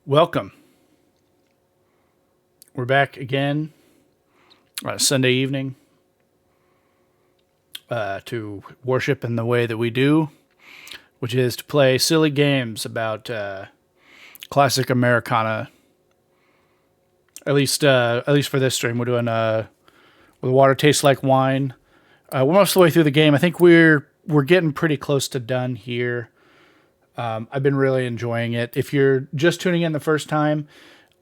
Welcome. We're back again Sunday evening to worship in the way that we do, which is to play silly games about classic Americana. At least for this stream, we're doing "Will the Water Taste Like Wine?" We're most of the way through the game. I think we're getting pretty close to done here. I've been really enjoying it. If you're just tuning in the first time,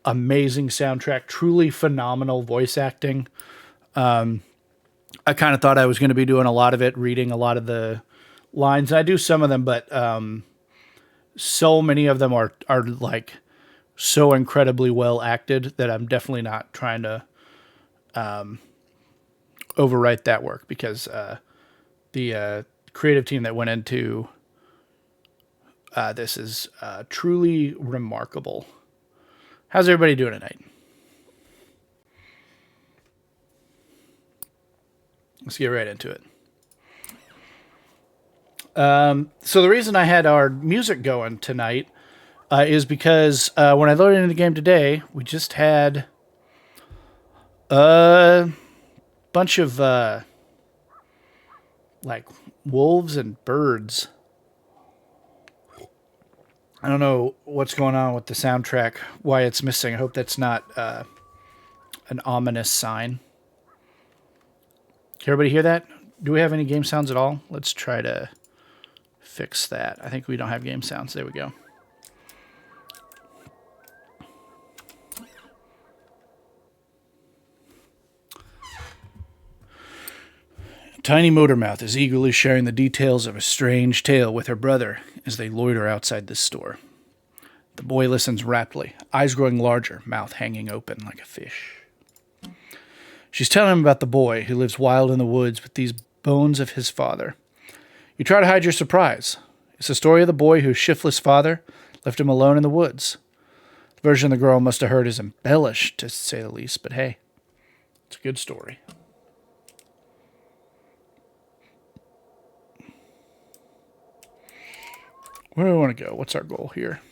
amazing soundtrack, truly phenomenal voice acting. I kind of thought I was going to be doing a lot of it, reading a lot of the lines. And I do some of them, but so many of them are like so incredibly well acted that I'm definitely not trying to overwrite that work, because the creative team that went into this is truly remarkable. How's everybody doing tonight? Let's get right into it. So the reason I had our music going tonight is because when I loaded into the game today, we just had a bunch of like wolves and birds. I don't know what's going on with the soundtrack, why it's missing. I hope that's not an ominous sign. Can everybody hear that? Do we have any game sounds at all? Let's try to fix that. I think we don't have game sounds. There we go. Tiny Motormouth is eagerly sharing the details of a strange tale with her brother as they loiter outside this store. The boy listens raptly, eyes growing larger, mouth hanging open like a fish. She's telling him about the boy who lives wild in the woods with these bones of his father. You try to hide your surprise. It's the story of the boy whose shiftless father left him alone in the woods. The version the girl must have heard is embellished, to say the least, but hey, it's a good story. Where do we want to go? What's our goal here?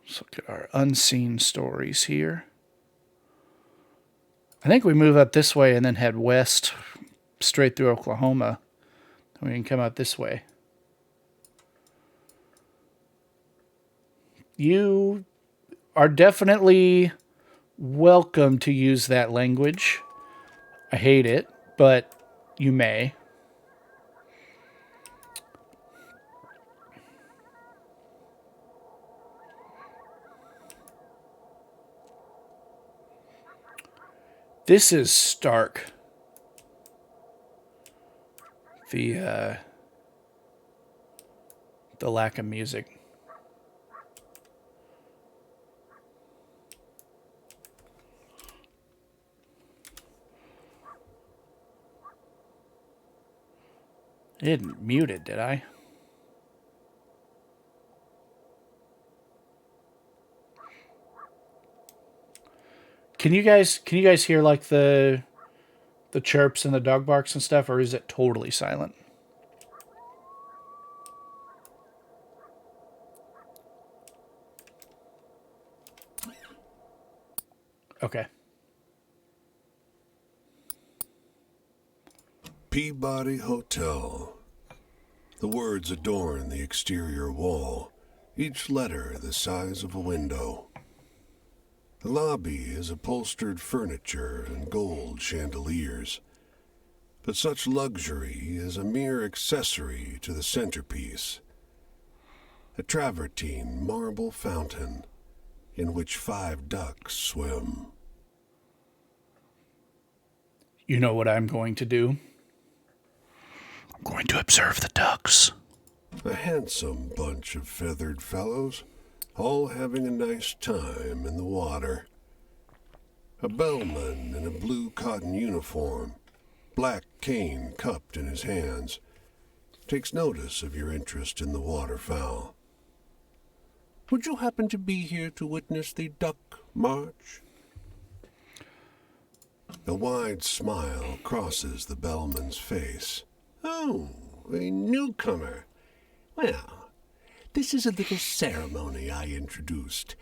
Let's look at our unseen stories here. I think we move up this way and then head west straight through Oklahoma. We can come out this way. You are definitely welcome to use that language. I hate it, but you may. This is stark. The lack of music. I didn't mute it, did I? Can you guys hear like the chirps and the dog barks and stuff, or is it totally silent? Okay. Peabody Hotel. The words adorn the exterior wall, each letter the size of a window. The lobby is upholstered furniture and gold chandeliers, but such luxury is a mere accessory to the centerpiece. A travertine marble fountain in which 5 ducks swim. You know what I'm going to do? I'm going to observe the ducks. A handsome bunch of feathered fellows, all having a nice time in the water. A bellman in a blue cotton uniform, black cane cupped in his hands, takes notice of your interest in the waterfowl. Would you happen to be here to witness the duck march? A wide smile crosses the bellman's face. Oh, a newcomer. Well, this is a little ceremony I introduced.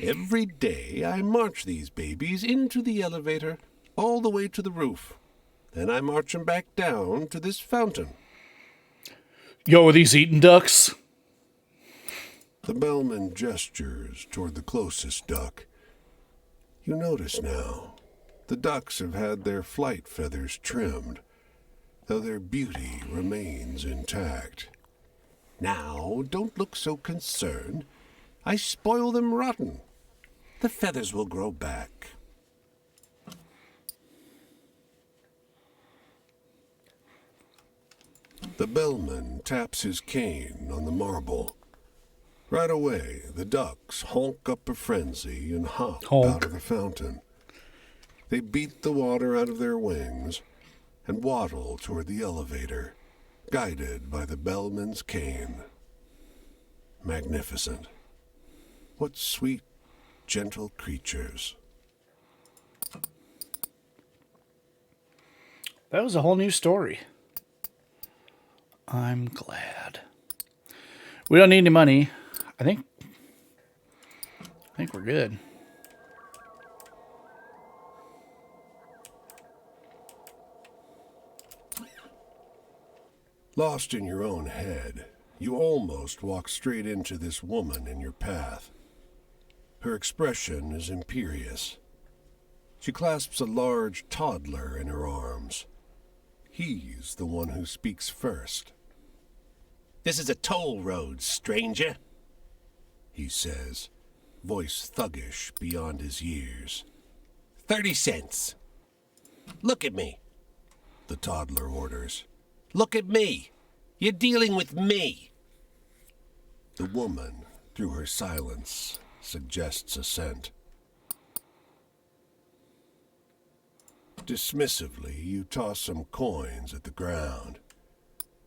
Every day I march these babies into the elevator, all the way to the roof. Then I march them back down to this fountain. Yo, are these eating ducks? The bellman gestures toward the closest duck. You notice now, the ducks have had their flight feathers trimmed, though their beauty remains intact. Now, don't look so concerned. I spoil them rotten. The feathers will grow back. The bellman taps his cane on the marble. Right away, the ducks honk up a frenzy and hop out of the fountain. They beat the water out of their wings and waddle toward the elevator, guided by the bellman's cane. Magnificent. What sweet, gentle creatures. That was a whole new story. I'm glad. We don't need any money. I think we're good. Lost in your own head, you almost walk straight into this woman in your path. Her expression is imperious. She clasps a large toddler in her arms. He's the one who speaks first. This is a toll road, stranger, he says, voice thuggish beyond his years. 30 cents. Look at me, the toddler orders. Look at me. You're dealing with me. The woman, through her silence, suggests assent. Dismissively, you toss some coins at the ground.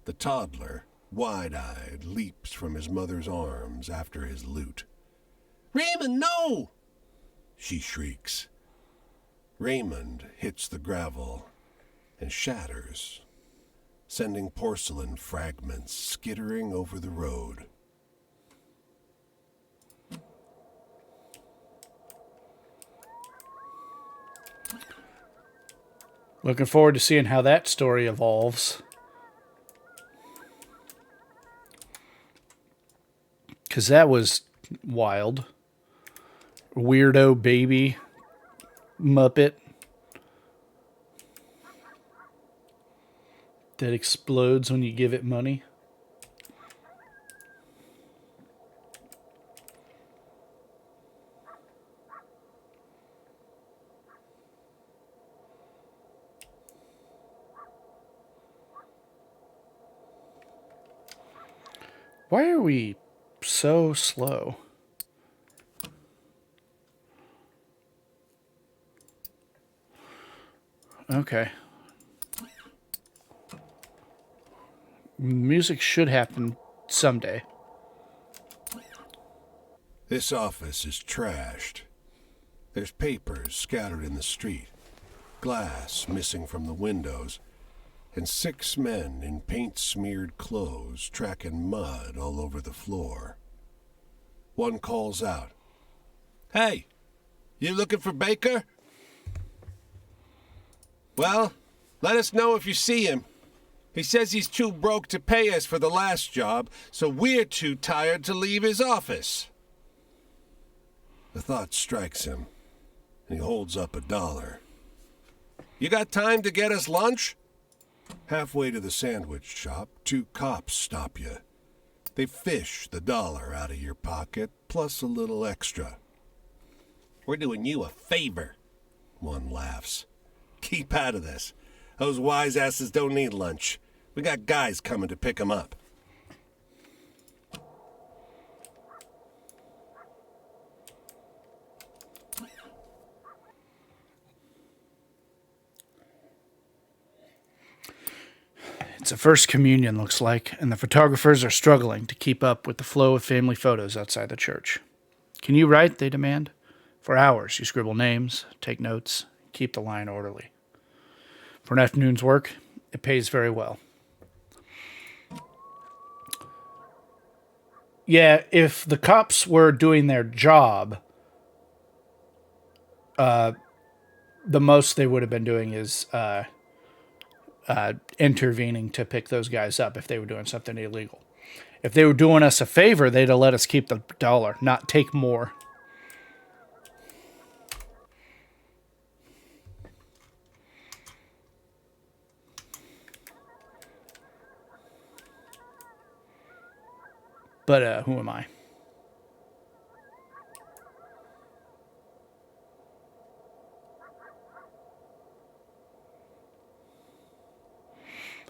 The toddler, wide-eyed, leaps from his mother's arms after his loot. Raymond, no! She shrieks. Raymond hits the gravel and shatters, sending porcelain fragments skittering over the road. Looking forward to seeing how that story evolves. Because that was wild. Weirdo baby Muppet that explodes when you give it money. Why are we so slow? Okay. Music should happen someday. This office is trashed. There's papers scattered in the street, glass missing from the windows, and 6 men in paint-smeared clothes tracking mud all over the floor. One calls out, "Hey, you looking for Baker?" "Well, let us know if you see him. He says he's too broke to pay us for the last job, so we're too tired to leave his office." The thought strikes him, and he holds up $1. "You got time to get us lunch?" Halfway to the sandwich shop, 2 cops stop you. They fish the $1 out of your pocket, plus a little extra. "We're doing you a favor," one laughs. "Keep out of this. Those wise asses don't need lunch. We got guys coming to pick them up." It's a first communion, looks like, and the photographers are struggling to keep up with the flow of family photos outside the church. "Can you write?" they demand. For hours, you scribble names, take notes, keep the line orderly. For an afternoon's work, it pays very well. Yeah, if the cops were doing their job, the most they would have been doing is intervening to pick those guys up if they were doing something illegal. If they were doing us a favor, they'd have let us keep the $1, not take more. But who am I?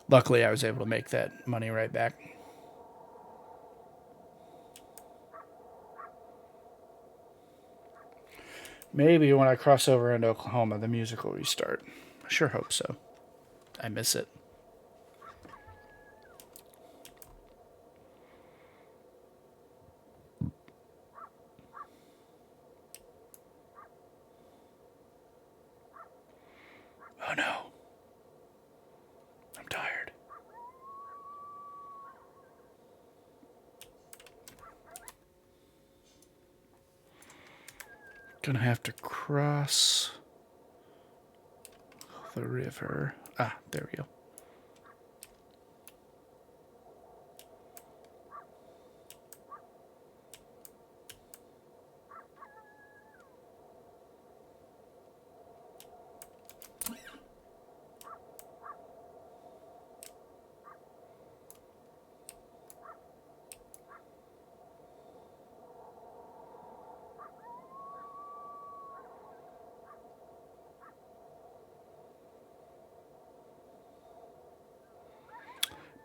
Luckily, I was able to make that money right back. Maybe when I cross over into Oklahoma, the music will restart. I sure hope so. I miss it. Oh no. I'm tired. Gonna have to cross the river. Ah, there we go.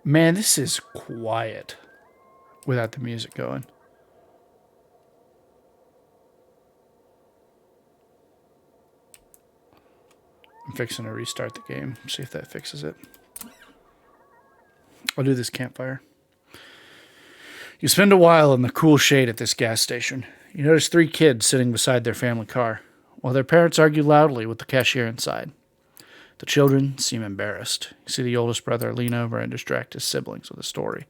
Man, this is quiet without the music going. I'm fixing to restart the game, see if that fixes it. I'll do this campfire. You spend a while in the cool shade at this gas station. You notice 3 kids sitting beside their family car, while their parents argue loudly with the cashier inside. The children seem embarrassed. You see the oldest brother lean over and distract his siblings with a story.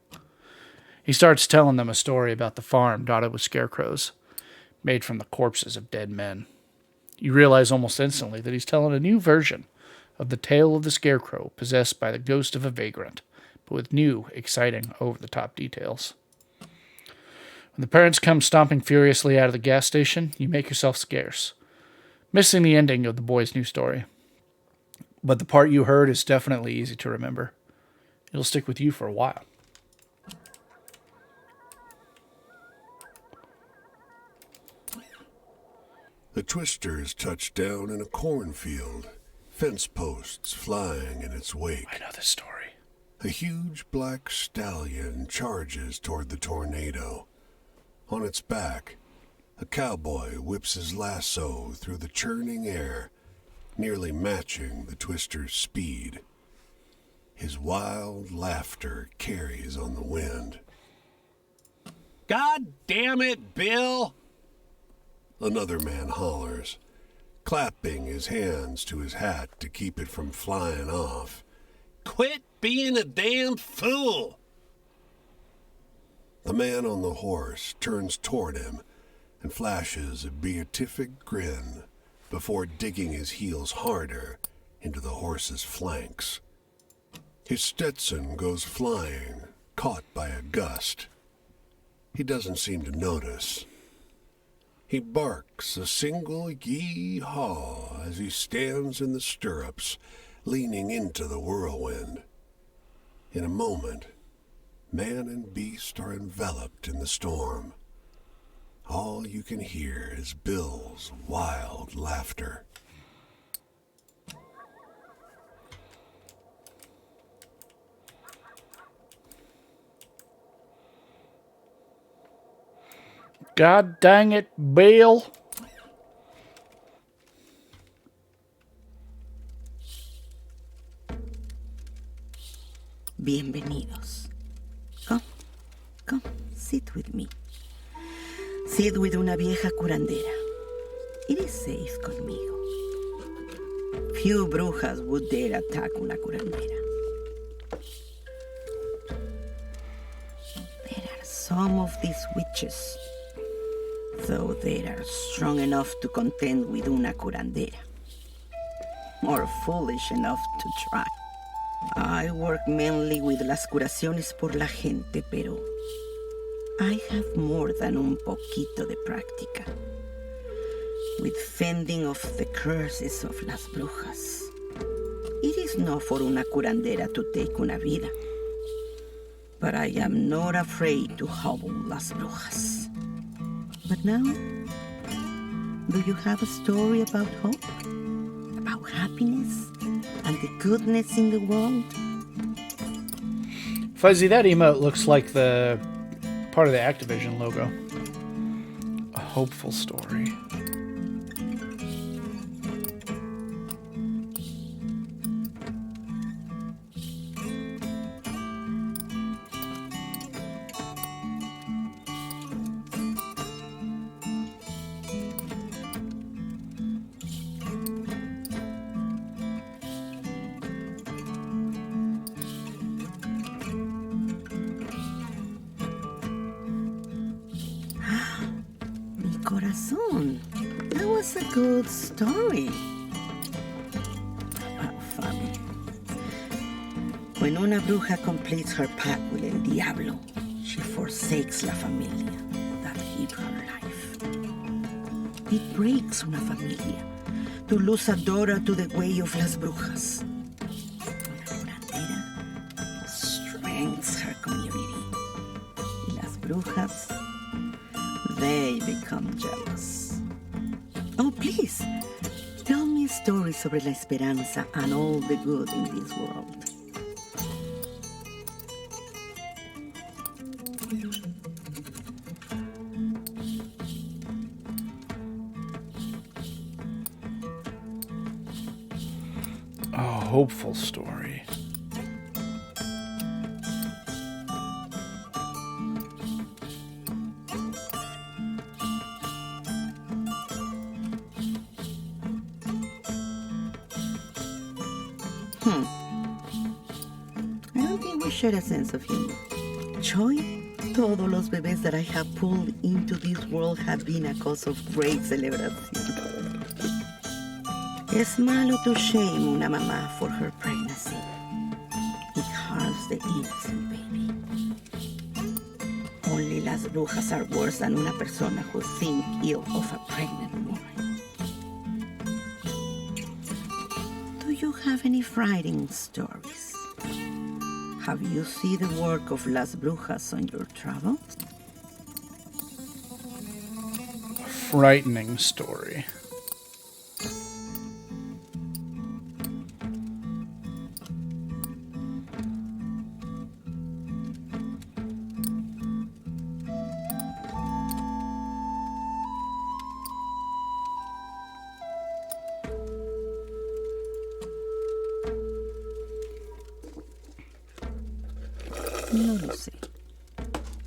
He starts telling them a story about the farm dotted with scarecrows, made from the corpses of dead men. You realize almost instantly that he's telling a new version of the tale of the scarecrow possessed by the ghost of a vagrant, but with new, exciting, over-the-top details. When the parents come stomping furiously out of the gas station, you make yourself scarce, missing the ending of the boy's new story. But the part you heard is definitely easy to remember. It'll stick with you for a while. The Twisters touch down in a cornfield, fence posts flying in its wake. I know this story. A huge black stallion charges toward the tornado. On its back, a cowboy whips his lasso through the churning air, nearly matching the Twister's speed. His wild laughter carries on the wind. God damn it, Bill! Another man hollers, clapping his hands to his hat to keep it from flying off. Quit being a damn fool! The man on the horse turns toward him and flashes a beatific grin before digging his heels harder into the horse's flanks. His Stetson goes flying, caught by a gust. He doesn't seem to notice. He barks a single yee-haw as he stands in the stirrups, leaning into the whirlwind. In a moment, man and beast are enveloped in the storm. All you can hear is Bill's wild laughter. God dang it, Bill. Bienvenidos. Come, sit with me. Sit with una vieja curandera. It is safe conmigo. Few brujas would dare attack una curandera. There are some of these witches, though they are strong enough to contend with una curandera, or foolish enough to try. I work mainly with las curaciones por la gente, pero I have more than un poquito de práctica with fending off the curses of las brujas. It is not for una curandera to take una vida, but I am not afraid to hobble las brujas. But now, do you have a story about hope? About happiness and the goodness in the world? Fuzzy, that emote looks like the part of the Activision logo. A hopeful story. Corazón, that was a good story about family. When una bruja completes her pact with el diablo, she forsakes la familia that gave her life. It breaks una familia to lose a daughter to the way of las brujas. Una curandera strengthens her community. Y las brujas, they become jealous. Oh, please, tell me a story sobre la esperanza and all the good in this world. hopeful story. I don't think we share a sense of humor. Joy, todos los bebés that I have pulled into this world have been a cause of great celebración. Es malo to shame una mamá for her pregnancy. It harms the innocent baby. Only las brujas are worse than una persona who think ill of a pregnant woman. Do you have any frightening stories? Have you seen the work of las brujas on your travels? Frightening story. No lo sé.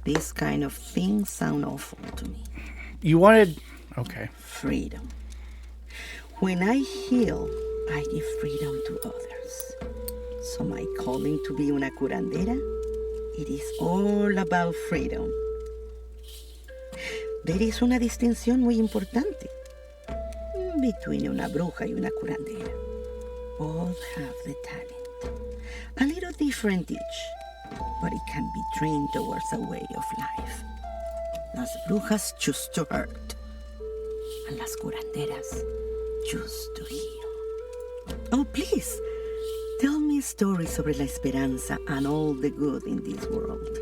This kind of things sound awful to me. You wanted... Okay. Freedom. When I heal, I give freedom to others. So my calling to be una curandera, it is all about freedom. There is una distinción muy importante between una bruja y una curandera. Both have the talent. A little different each, but it can be trained towards a way of life. Las brujas choose to hurt, and las curanderas choose to heal. Oh, please, tell me stories sobre la esperanza and all the good in this world.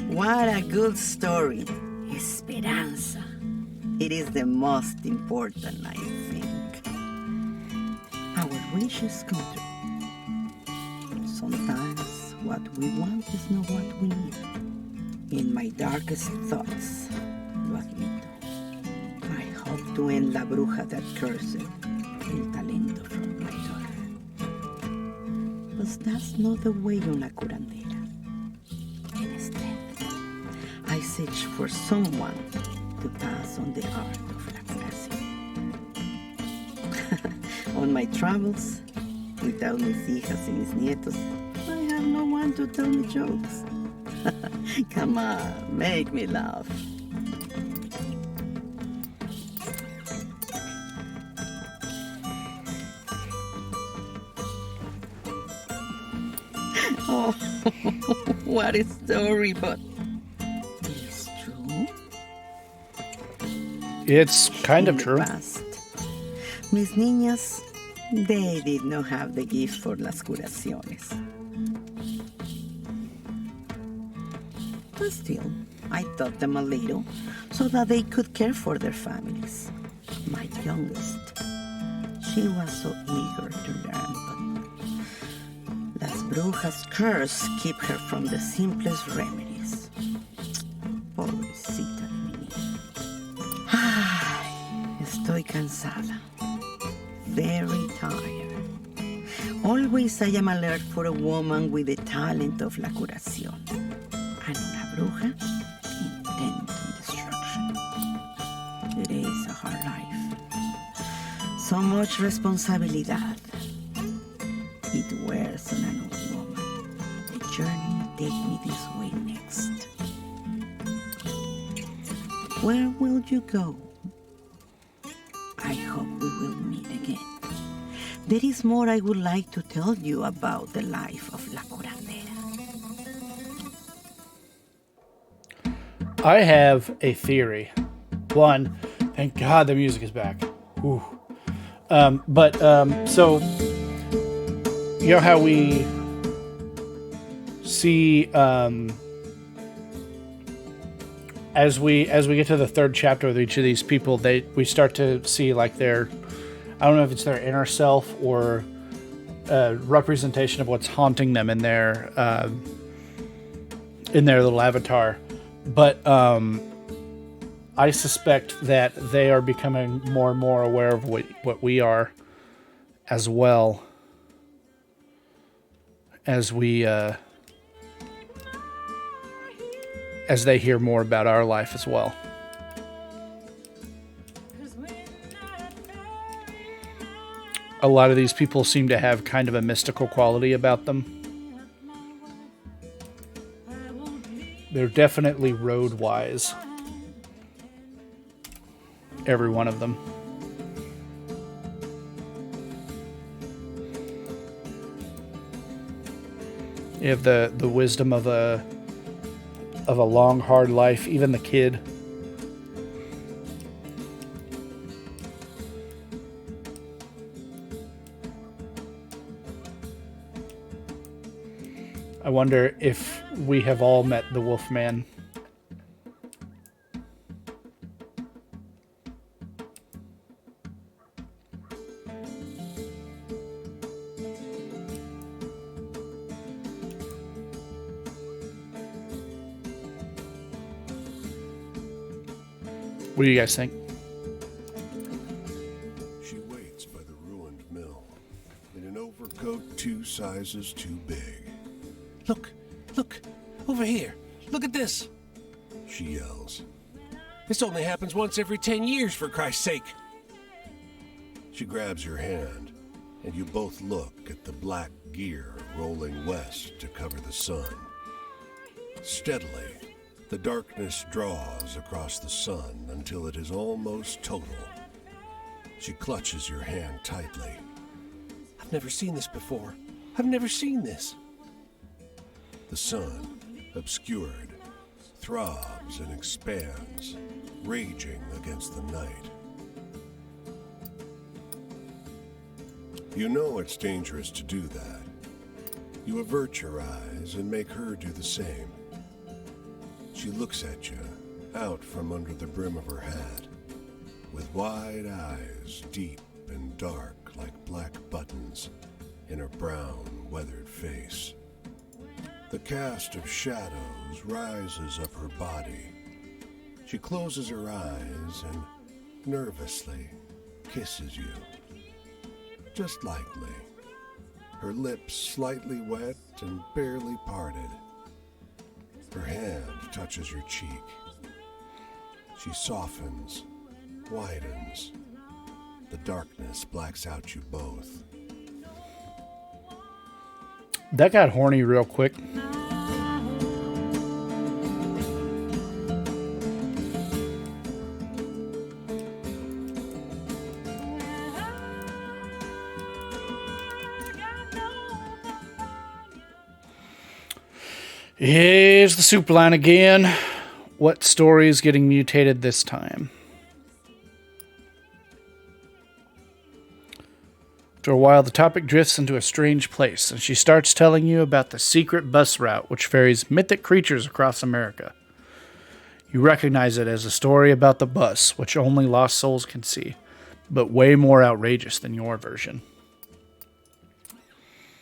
What a good story. Esperanza. It is the most important, I think. Our wishes come true. Sometimes what we want is not what we need. In my darkest thoughts, lo admito, I hope to end la bruja that cursed el talento from my daughter. But that's not the way una curandera. I search for someone to pass on the art of la curación. On my travels, without mis hijas y mis nietos, I have no one to tell me jokes. Come on, make me laugh. Oh, what a story, but It's kind of true. Past. Mis niñas, they did not have the gift for las curaciones. But still, I taught them a little so that they could care for their families. My youngest, she was so eager to learn, but las brujas' curse keep her from the simplest remedies. Pobrecita de mi niña. Ay, estoy cansada. Very tired. Always I am alert for a woman with the talent of la curación. And una bruja intent on destruction. It is a hard life. So much responsibilidad. It wears on an old woman. The journey take me this way next. Where will you go? I hope we will meet again. There is more I would like to tell you about the life of la curandera. I have a theory. One, thank God the music is back. Whew. So, you know how we see as we get to the third chapter with each of these people, we start to see like their, I don't know if it's their inner self or a representation of what's haunting them in their little avatar. But I suspect that they are becoming more and more aware of what we are, as well as as they hear more about our life as well. A lot of these people seem to have kind of a mystical quality about them. They're definitely road-wise. Every one of them. You have the wisdom of a long, hard life, even the kid. I wonder if we have all met the Wolfman. What do you guys think? She waits by the ruined mill, in an overcoat 2 sizes too big. Look, over here. Look at this. She yells. This only happens once every 10 years, for Christ's sake. She grabs your hand, and you both look at the black gear rolling west to cover the sun. Steadily, the darkness draws across the sun until it is almost total. She clutches your hand tightly. I've never seen this before. I've never seen this. The sun, obscured, throbs and expands, raging against the night. You know it's dangerous to do that. You avert your eyes and make her do the same. She looks at you, out from under the brim of her hat, with wide eyes, deep and dark like black buttons in her brown, weathered face. The cast of shadows rises up her body. She closes her eyes and nervously kisses you. Just lightly, her lips slightly wet and barely parted. Her hand touches your cheek. She softens, widens. The darkness blacks out you both. That got horny real quick. Here's the soup line again. What story is getting mutated this time? After a while, the topic drifts into a strange place, and she starts telling you about the secret bus route which ferries mythic creatures across America. You recognize it as a story about the bus, which only lost souls can see, but way more outrageous than your version.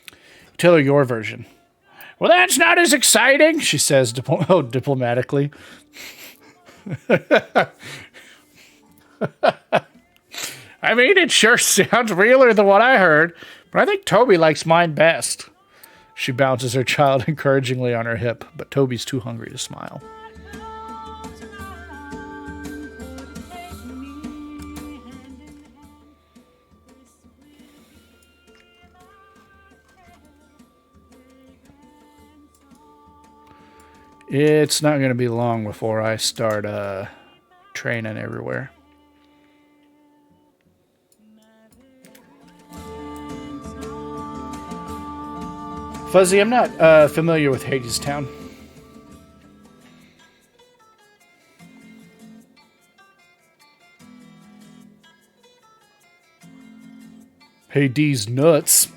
You tell her your version. Well, that's not as exciting, she says diplomatically. I mean, it sure sounds realer than what I heard, but I think Toby likes mine best. She bounces her child encouragingly on her hip, but Toby's too hungry to smile. It's not going to be long before I start training everywhere. Fuzzy, I'm not familiar with Hadestown. Hades nuts.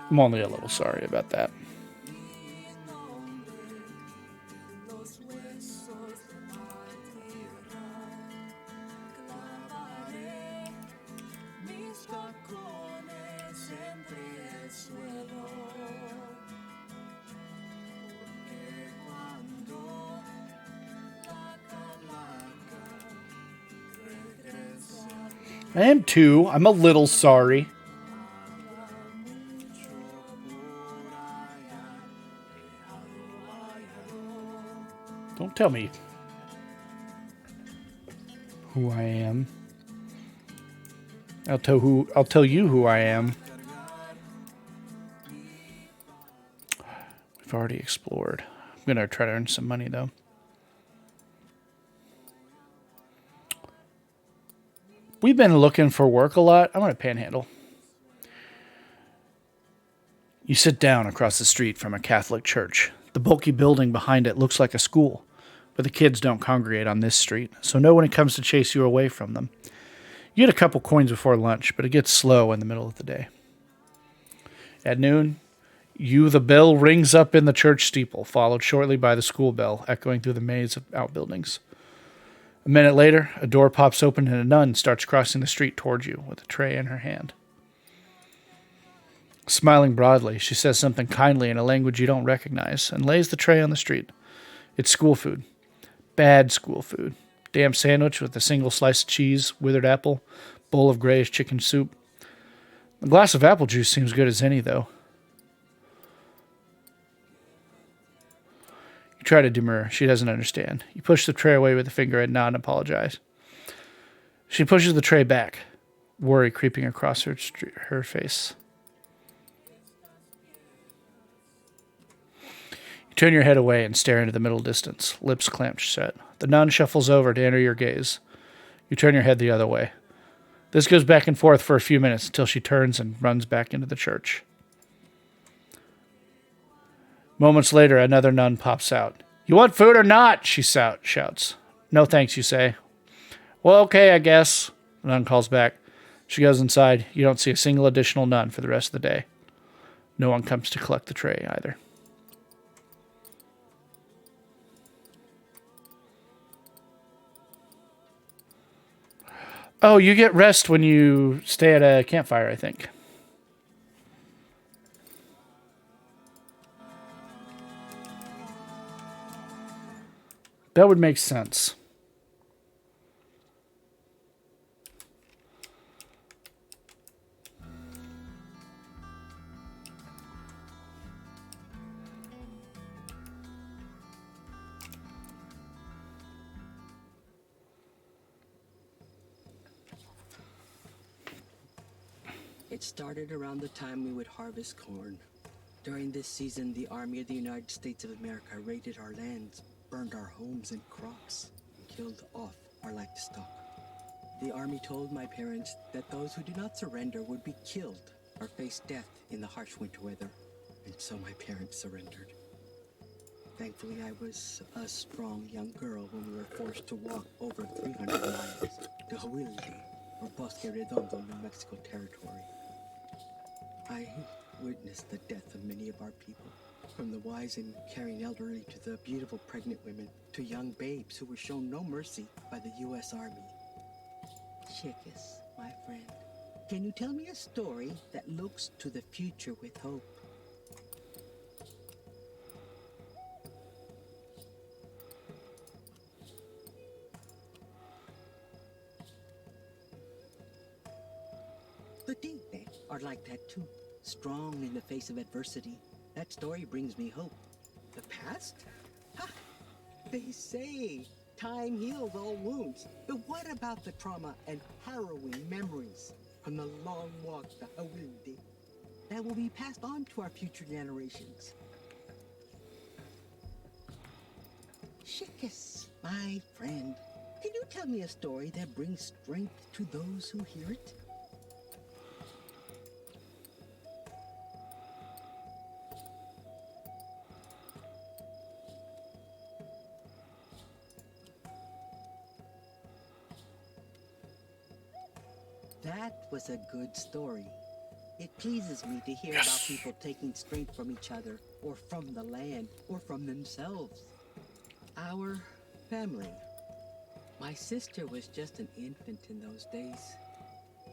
I'm only a little sorry about that. I am too. I'm a little sorry. Don't tell me who I am. I'll tell you who I am. We've already explored. I'm gonna try to earn some money though. We've been looking for work a lot. I'm gonna panhandle. You sit down across the street from a Catholic church. The bulky building behind it looks like a school, but the kids don't congregate on this street, so no one comes to chase you away from them. You get a couple coins before lunch, but it gets slow in the middle of the day. At noon, the bell rings up in the church steeple, followed shortly by the school bell, echoing through the maze of outbuildings. A minute later, a door pops open and a nun starts crossing the street towards you with a tray in her hand. Smiling broadly, she says something kindly in a language you don't recognize and lays the tray on the street. It's school food. Bad school food. Damn sandwich with a single slice of cheese, withered apple, bowl of grayish chicken soup. A glass of apple juice seems good as any, though. You try to demur. She doesn't understand. You push the tray away with a finger and nod and apologize. She pushes the tray back, worry creeping across her face. You turn your head away and stare into the middle distance, lips clamped shut. The nun shuffles over to enter your gaze. You turn your head the other way. This goes back and forth for a few minutes until she turns and runs back into the church. Moments later, another nun pops out. "You want food or not?" she shouts. "No thanks," you say. "Well, okay, I guess," the nun calls back. She goes inside. You don't see a single additional nun for the rest of the day. No one comes to collect the tray either. Oh, you get rest when you stay at a campfire, I think. That would make sense. It started around the time we would harvest corn. During this season, the Army of the United States of America raided our lands, burned our homes and crops, and killed off our livestock. The Army told my parents that those who did not surrender would be killed or face death in the harsh winter weather, and so my parents surrendered. Thankfully, I was a strong young girl when we were forced to walk over 300 miles to Huilde, or Bosque Redondo, New Mexico territory. I witnessed the death of many of our people, from the wise and caring elderly to the beautiful pregnant women to young babes who were shown no mercy by the U.S. Army. Chickas, my friend, can you tell me a story that looks to the future with hope? The Dingle are like that too. Strong in the face of adversity. That story brings me hope. The past? Ha! They say time heals all wounds. But what about the trauma and harrowing memories from the long walk to Huilde that will be passed on to our future generations? Chickas, my friend, can you tell me a story that brings strength to those who hear it? That was a good story. It pleases me to hear about people taking strength from each other, or from the land, or from themselves. Our family. My sister was just an infant in those days.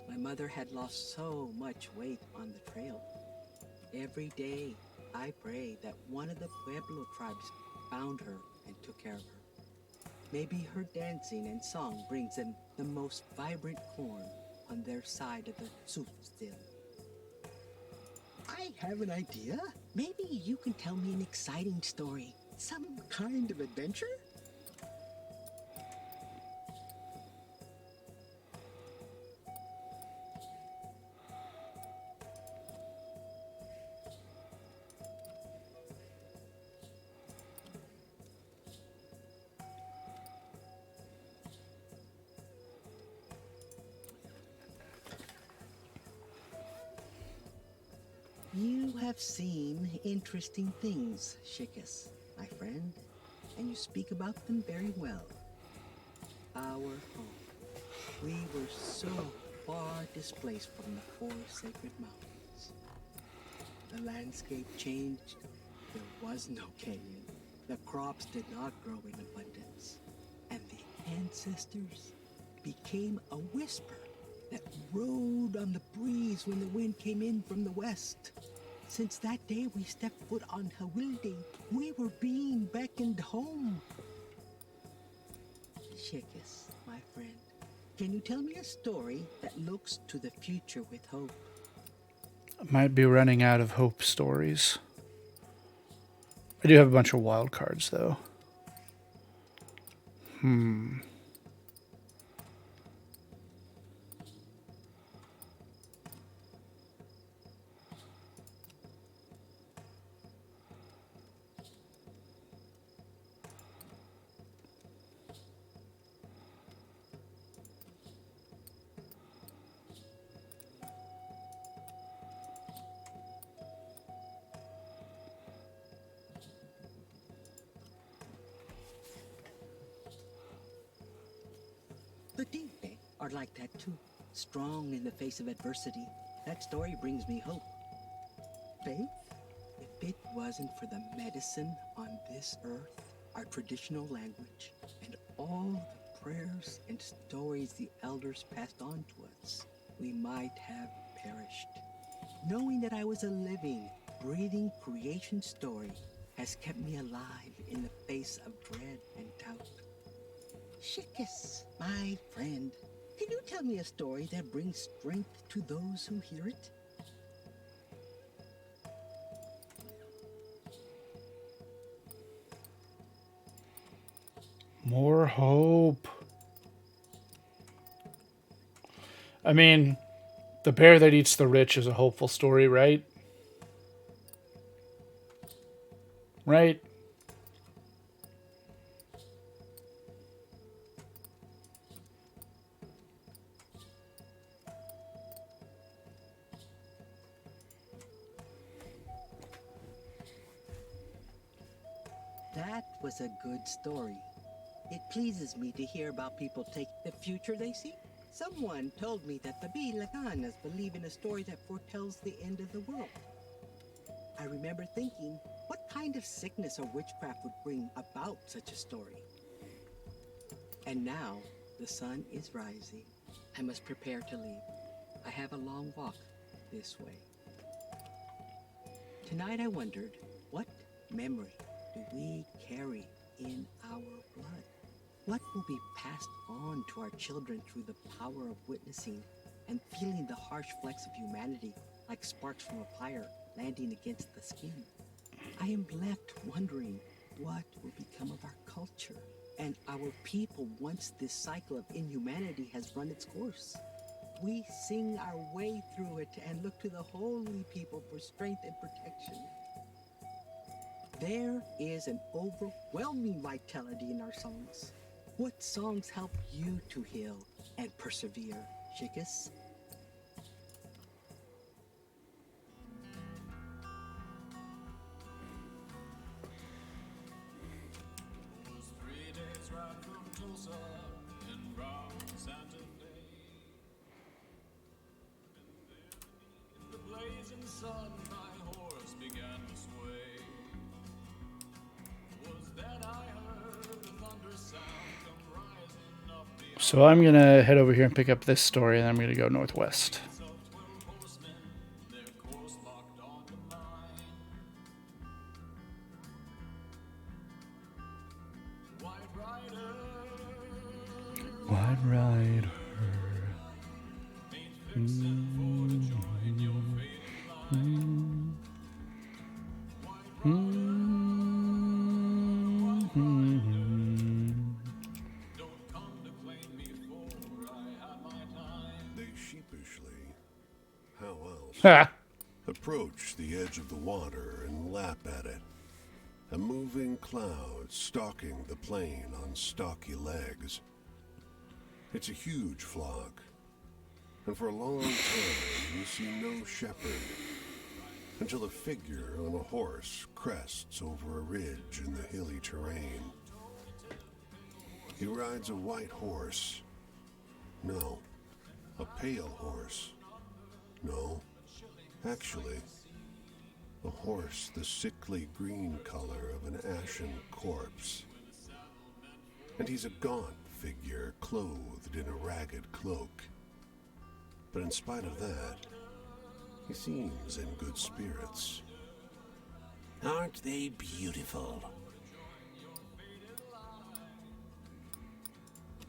My mother had lost so much weight on the trail. Every day, I pray that one of the Pueblo tribes found her and took care of her. Maybe her dancing and song brings them the most vibrant corn on their side of the soup still. I have an idea. Maybe you can tell me an exciting story. Some kind of adventure? You have seen interesting things, Shikis, my friend, and you speak about them very well. Our home. We were so far displaced from the four sacred mountains. The landscape changed. There was no canyon. The crops did not grow in abundance. And the ancestors became a whisper that rode on the breeze when the wind came in from the west. Since that day we stepped foot on Hawildi, we were being beckoned home. Shikis, my friend, can you tell me a story that looks to the future with hope? I might be running out of hope stories. I do have a bunch of wild cards, though. The Dinka are like that too, strong in the face of adversity. That story brings me hope. Faith? If it wasn't for the medicine on this earth, our traditional language, and all the prayers and stories the elders passed on to us, we might have perished. Knowing that I was a living, breathing creation story has kept me alive in the face of dread and doubt. Shikis, my friend, can you tell me a story that brings strength to those who hear it? More hope. I mean, the bear that eats the rich is a hopeful story, right? Right? That was a good story. It pleases me to hear about people take the future they see. Someone told me that the Bilaganas believe in a story that foretells the end of the world. I remember thinking, what kind of sickness or witchcraft would bring about such a story? And now, the sun is rising. I must prepare to leave. I have a long walk this way. Tonight I wondered, what memory do we carry in our blood? What will be passed on to our children through the power of witnessing and feeling the harsh flecks of humanity like sparks from a fire landing against the skin? I am left wondering what will become of our culture and our people once this cycle of inhumanity has run its course. We sing our way through it and look to the holy people for strength and protection. There is an overwhelming vitality in our songs. What songs help you to heal and persevere, Shikis? So I'm going to head over here and pick up this story, and I'm going to go northwest. White Rider. They sheepishly, how else, Ha! approach the edge of the water and lap at it. A moving cloud stalking the plain on stocky legs. It's a huge flock, and for a long time you see no shepherd, until a figure on a horse crests over a ridge in the hilly terrain. He rides a white horse. No, a pale horse. No, actually, a horse the sickly green color of an ashen corpse. And he's a gaunt figure clothed in a ragged cloak. But in spite of that, he seems in good spirits. Aren't they beautiful?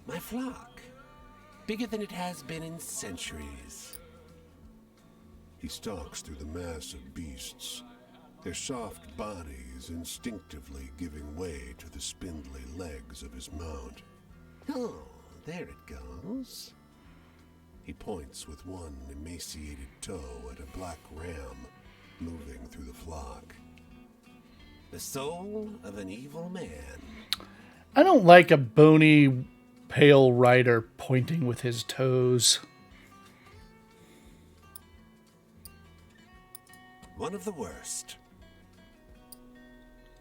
My flock, bigger than it has been in centuries. He stalks through the mass of beasts, their soft bodies instinctively giving way to the spindly legs of his mount. Oh, there it goes. He points with one emaciated toe at a black ram moving through the flock. The soul of an evil man. I don't like a bony, pale rider pointing with his toes. One of the worst.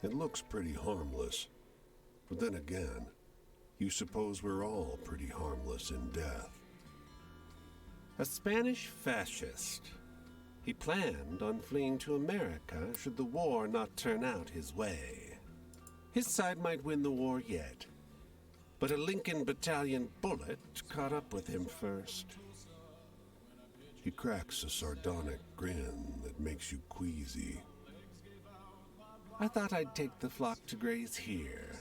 It looks pretty harmless. But then again, you suppose we're all pretty harmless in death. A Spanish fascist. He planned on fleeing to America should the war not turn out his way. His side might win the war yet, but a Lincoln Battalion bullet caught up with him first. He cracks a sardonic grin that makes you queasy. I thought I'd take the flock to graze here,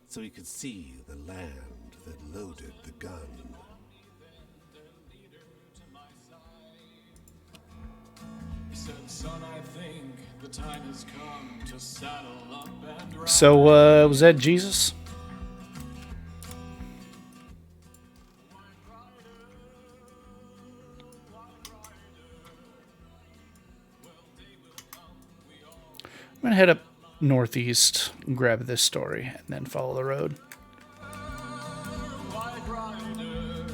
so he could see the land that loaded the gun. He said, son, I think the time has come to saddle up and ride. So, was that Jesus? I'm going to head up northeast and grab this story and then follow the road. White Rider,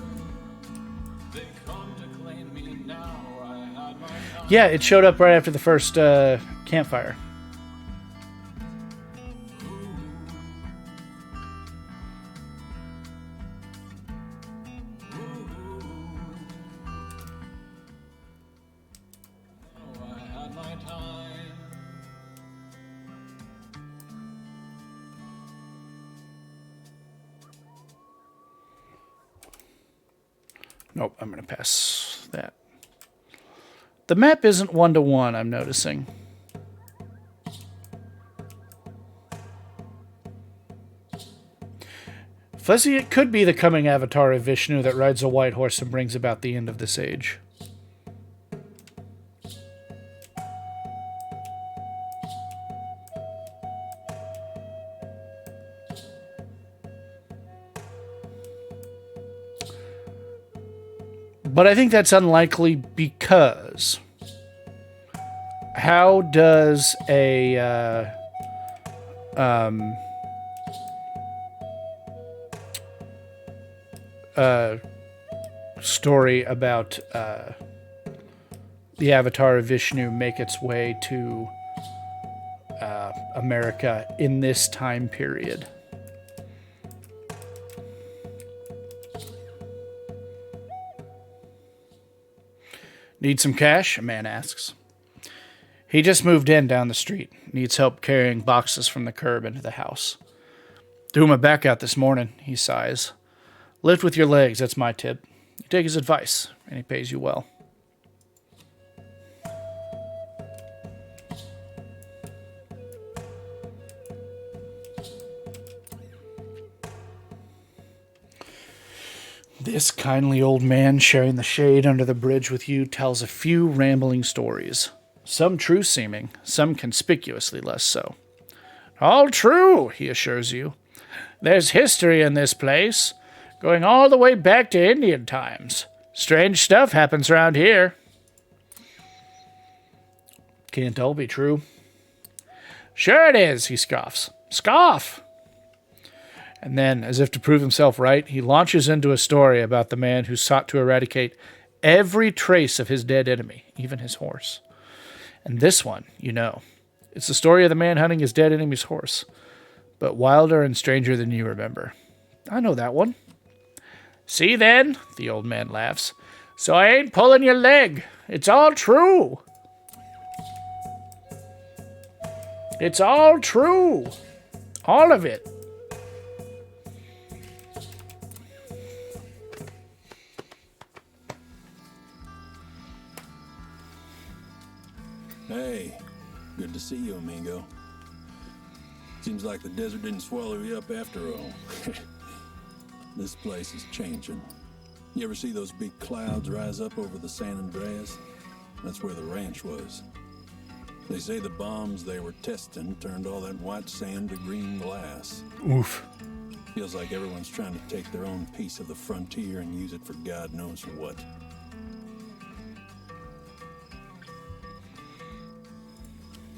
they come to claim me now. I had my time. Yeah, it showed up right after the first campfire. Oh, I had my time. Nope, I'm going to pass that. The map isn't 1-to-1, I'm noticing. Fuzzy, it could be the coming avatar of Vishnu that rides a white horse and brings about the end of this age. But I think that's unlikely because how does a story about the avatar of Vishnu make its way to America in this time period? Need some cash? A man asks. He just moved in down the street. Needs help carrying boxes from the curb into the house. Threw my back out this morning, he sighs. Lift with your legs, that's my tip. You take his advice, and he pays you well. This kindly old man sharing the shade under the bridge with you tells a few rambling stories. Some true seeming, some conspicuously less so. All true, he assures you. There's history in this place, going all the way back to Indian times. Strange stuff happens around here. Can't all be true. Sure it is, he scoffs. Scoff! And then, as if to prove himself right, he launches into a story about the man who sought to eradicate every trace of his dead enemy, even his horse. And this one, you know, it's the story of the man hunting his dead enemy's horse, but wilder and stranger than you remember. I know that one. See then, the old man laughs, so I ain't pulling your leg. It's all true. It's all true. All of it. Hey, good to see you, amigo. Seems like the desert didn't swallow you up after all. This place is changing. You ever see those big clouds rise up over the San Andreas? That's where the ranch was. They say the bombs they were testing turned all that white sand to green glass. Oof. Feels like everyone's trying to take their own piece of the frontier and use it for God knows what.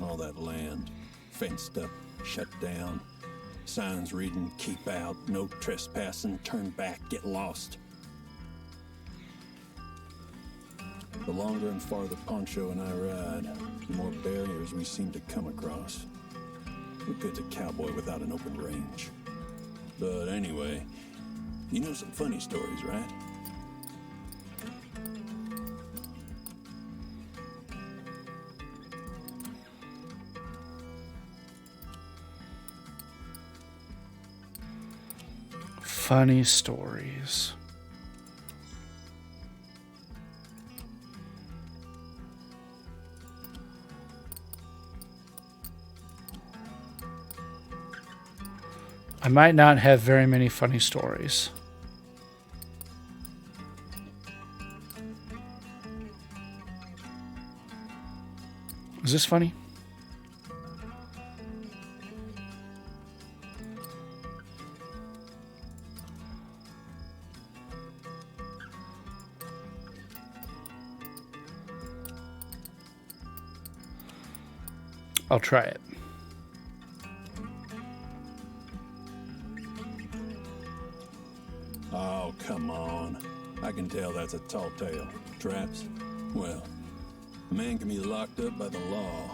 All that land, fenced up, shut down. Signs reading, keep out, no trespassing, turn back, get lost. The longer and farther Poncho and I ride, the more barriers we seem to come across. What good's a cowboy without an open range? But anyway, you know some funny stories, right? Funny stories. I might not have very many funny stories. Is this funny? I'll try it. Oh, come on. I can tell that's a tall tale. Traps? Well, a man can be locked up by the law,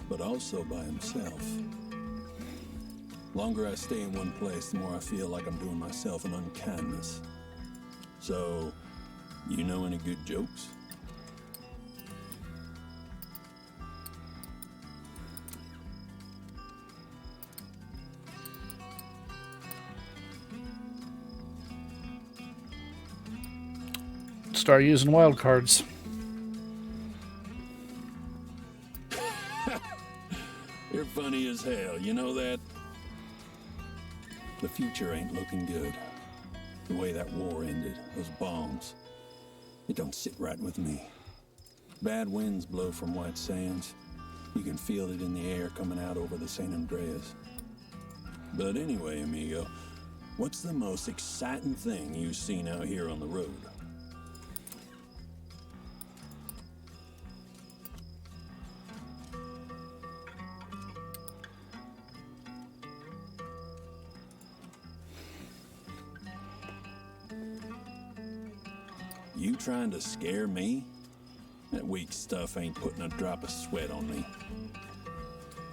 but also by himself. Longer I stay in one place, the more I feel like I'm doing myself an unkindness. So, you know any good jokes? Start using wild cards. You're funny as hell, you know that? The future ain't looking good. The way that war ended, those bombs, it don't sit right with me. Bad winds blow from White Sands. You can feel it in the air coming out over the San Andreas. But anyway, amigo, what's the most exciting thing you've seen out here on the road? You trying to scare me? That weak stuff ain't putting a drop of sweat on me.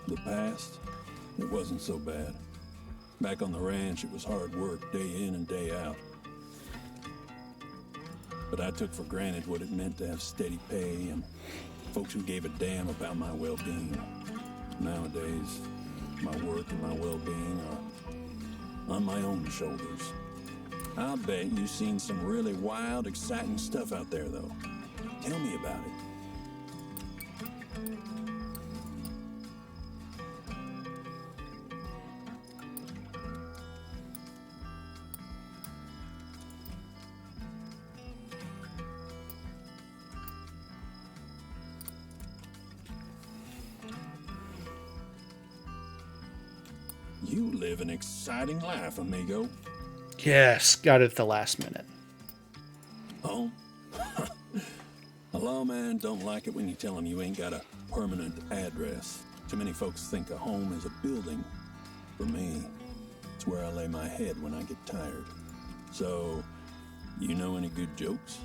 The past, it wasn't so bad. Back on the ranch, it was hard work, day in and day out. But I took for granted what it meant to have steady pay and folks who gave a damn about my well-being. Nowadays, my work and my well-being are on my own shoulders. I'll bet you've seen some really wild, exciting stuff out there, though. Tell me about it. You live an exciting life, amigo. Yes, got it at the last minute. Oh? A lawman don't like it when you tell him you ain't got a permanent address. Too many folks think a home is a building. For me, it's where I lay my head when I get tired. So, you know any good jokes?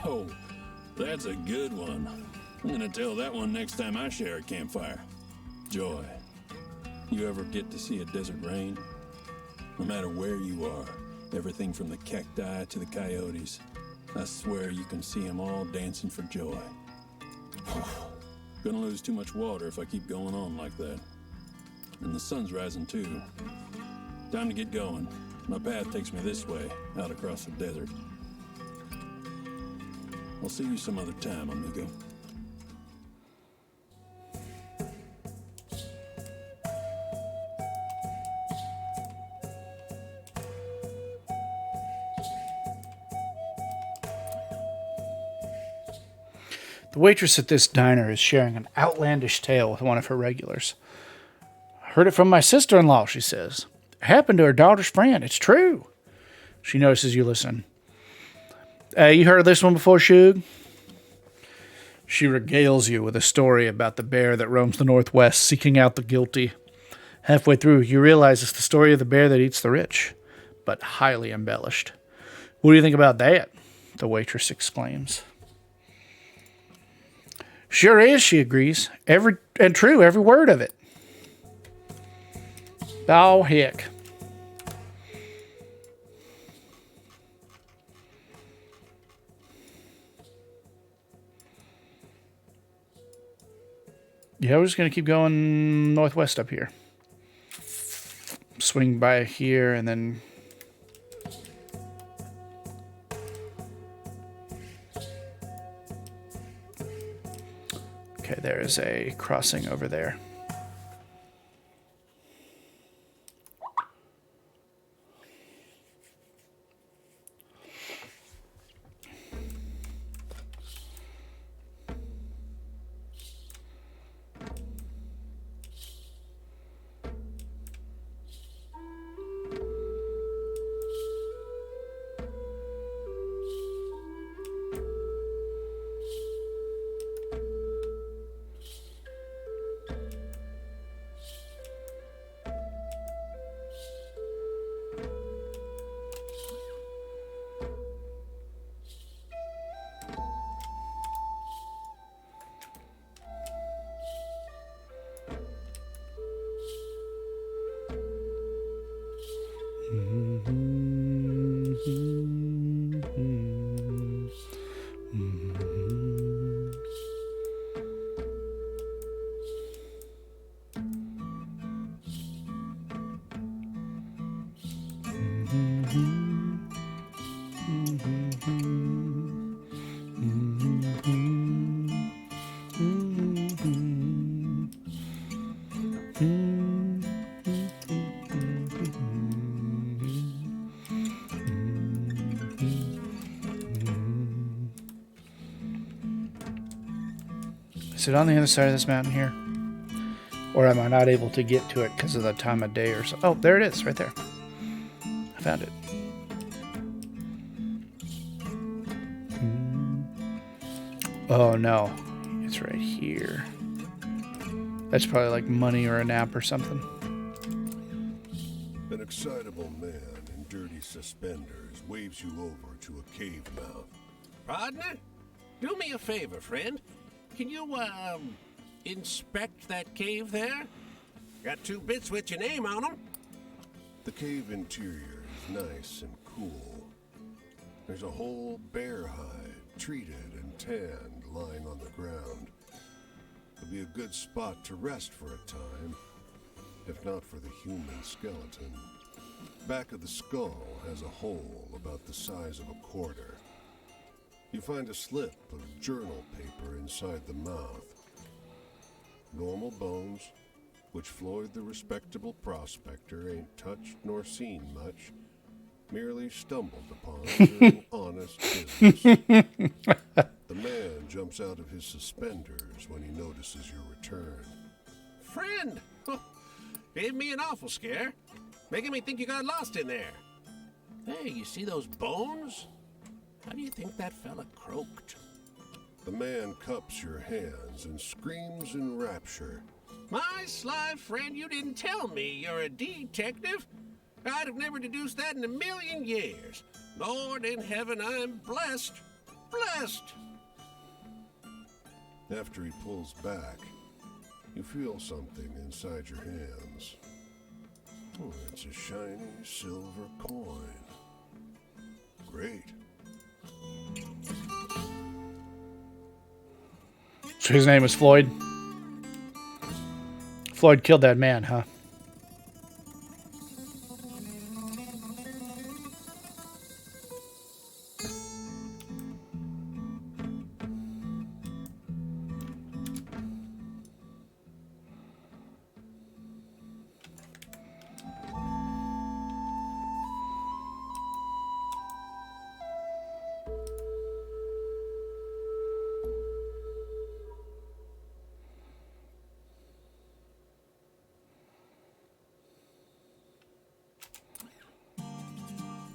Oh, that's a good one. I'm gonna tell that one next time I share a campfire. Joy, you ever get to see a desert rain? No matter where you are, everything from the cacti to the coyotes, I swear you can see them all dancing for joy. Gonna lose too much water if I keep going on like that. And the sun's rising too. Time to get going. My path takes me this way, out across the desert. I'll see you some other time, amigo. The waitress at this diner is sharing an outlandish tale with one of her regulars. Heard it from my sister-in-law, she says. It happened to her daughter's friend. It's true. She notices you listen. You heard of this one before, Shug? She regales you with a story about the bear that roams the Northwest seeking out the guilty. Halfway through, you realize it's the story of the bear that eats the rich, but highly embellished. What do you think about that? The waitress exclaims. Sure is, she agrees. Every word of it. Oh, heck. Yeah, we're just going to keep going northwest up here. Swing by here and then... Okay, there is a crossing over there. Is it on the other side of this mountain here? Or am I not able to get to it because of the time of day or so? Oh, there it is, right there. I found it. Oh, no. It's right here. That's probably like money or a nap or something. An excitable man in dirty suspenders waves you over to a cave mouth. Partner, do me a favor, friend. Can you, inspect that cave there? Got 2 bits with your name on them. The cave interior is nice and cool. There's a whole bear hide, treated and tanned, lying on the ground. It'd be a good spot to rest for a time, if not for the human skeleton. Back of the skull has a hole about the size of a quarter. You find a slip of journal paper inside the mouth. Normal bones, which Floyd the respectable prospector ain't touched nor seen much, merely stumbled upon doing honest business. The man jumps out of his suspenders when he notices your return. Friend! Gave me an awful scare, making me think you got lost in there. Hey, you see those bones? How do you think that fella croaked? The man cups your hands and screams in rapture. My sly friend, you didn't tell me you're a detective. I'd have never deduced that in a million years. Lord in heaven, I'm blessed. Blessed! After he pulls back, you feel something inside your hands. Oh, it's a shiny silver coin. Great. So his name was Floyd. Floyd killed that man, huh?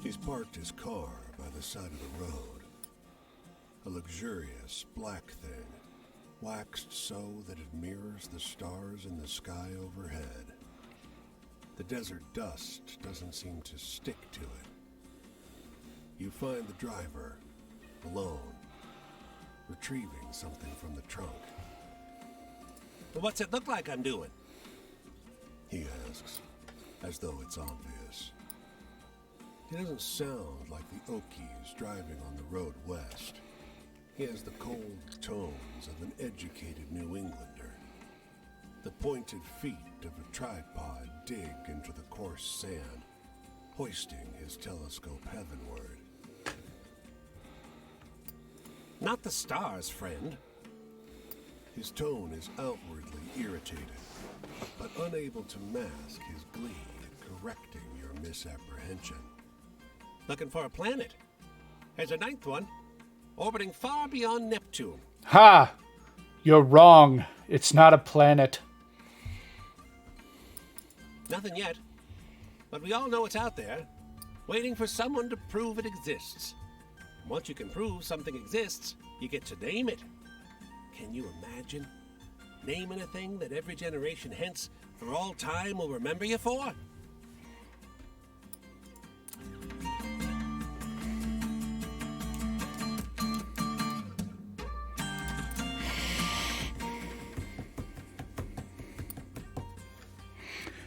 He's parked his car by the side of the road. A luxurious black thing, waxed so that it mirrors the stars in the sky overhead. The desert dust doesn't seem to stick to it. You find the driver, alone, retrieving something from the trunk. Well, what's it look like I'm doing? He asks, as though it's obvious. He doesn't sound like the Okies driving on the road west. He has the cold tones of an educated New Englander. The pointed feet of a tripod dig into the coarse sand, hoisting his telescope heavenward. Not the stars, friend. His tone is outwardly irritated, but unable to mask his glee at correcting your misapprehension. Looking for a planet. There's a ninth one, orbiting far beyond Neptune. Ha! You're wrong. It's not a planet. Nothing yet, but we all know it's out there, waiting for someone to prove it exists. And once you can prove something exists, you get to name it. Can you imagine naming a thing that every generation hence for all time will remember you for?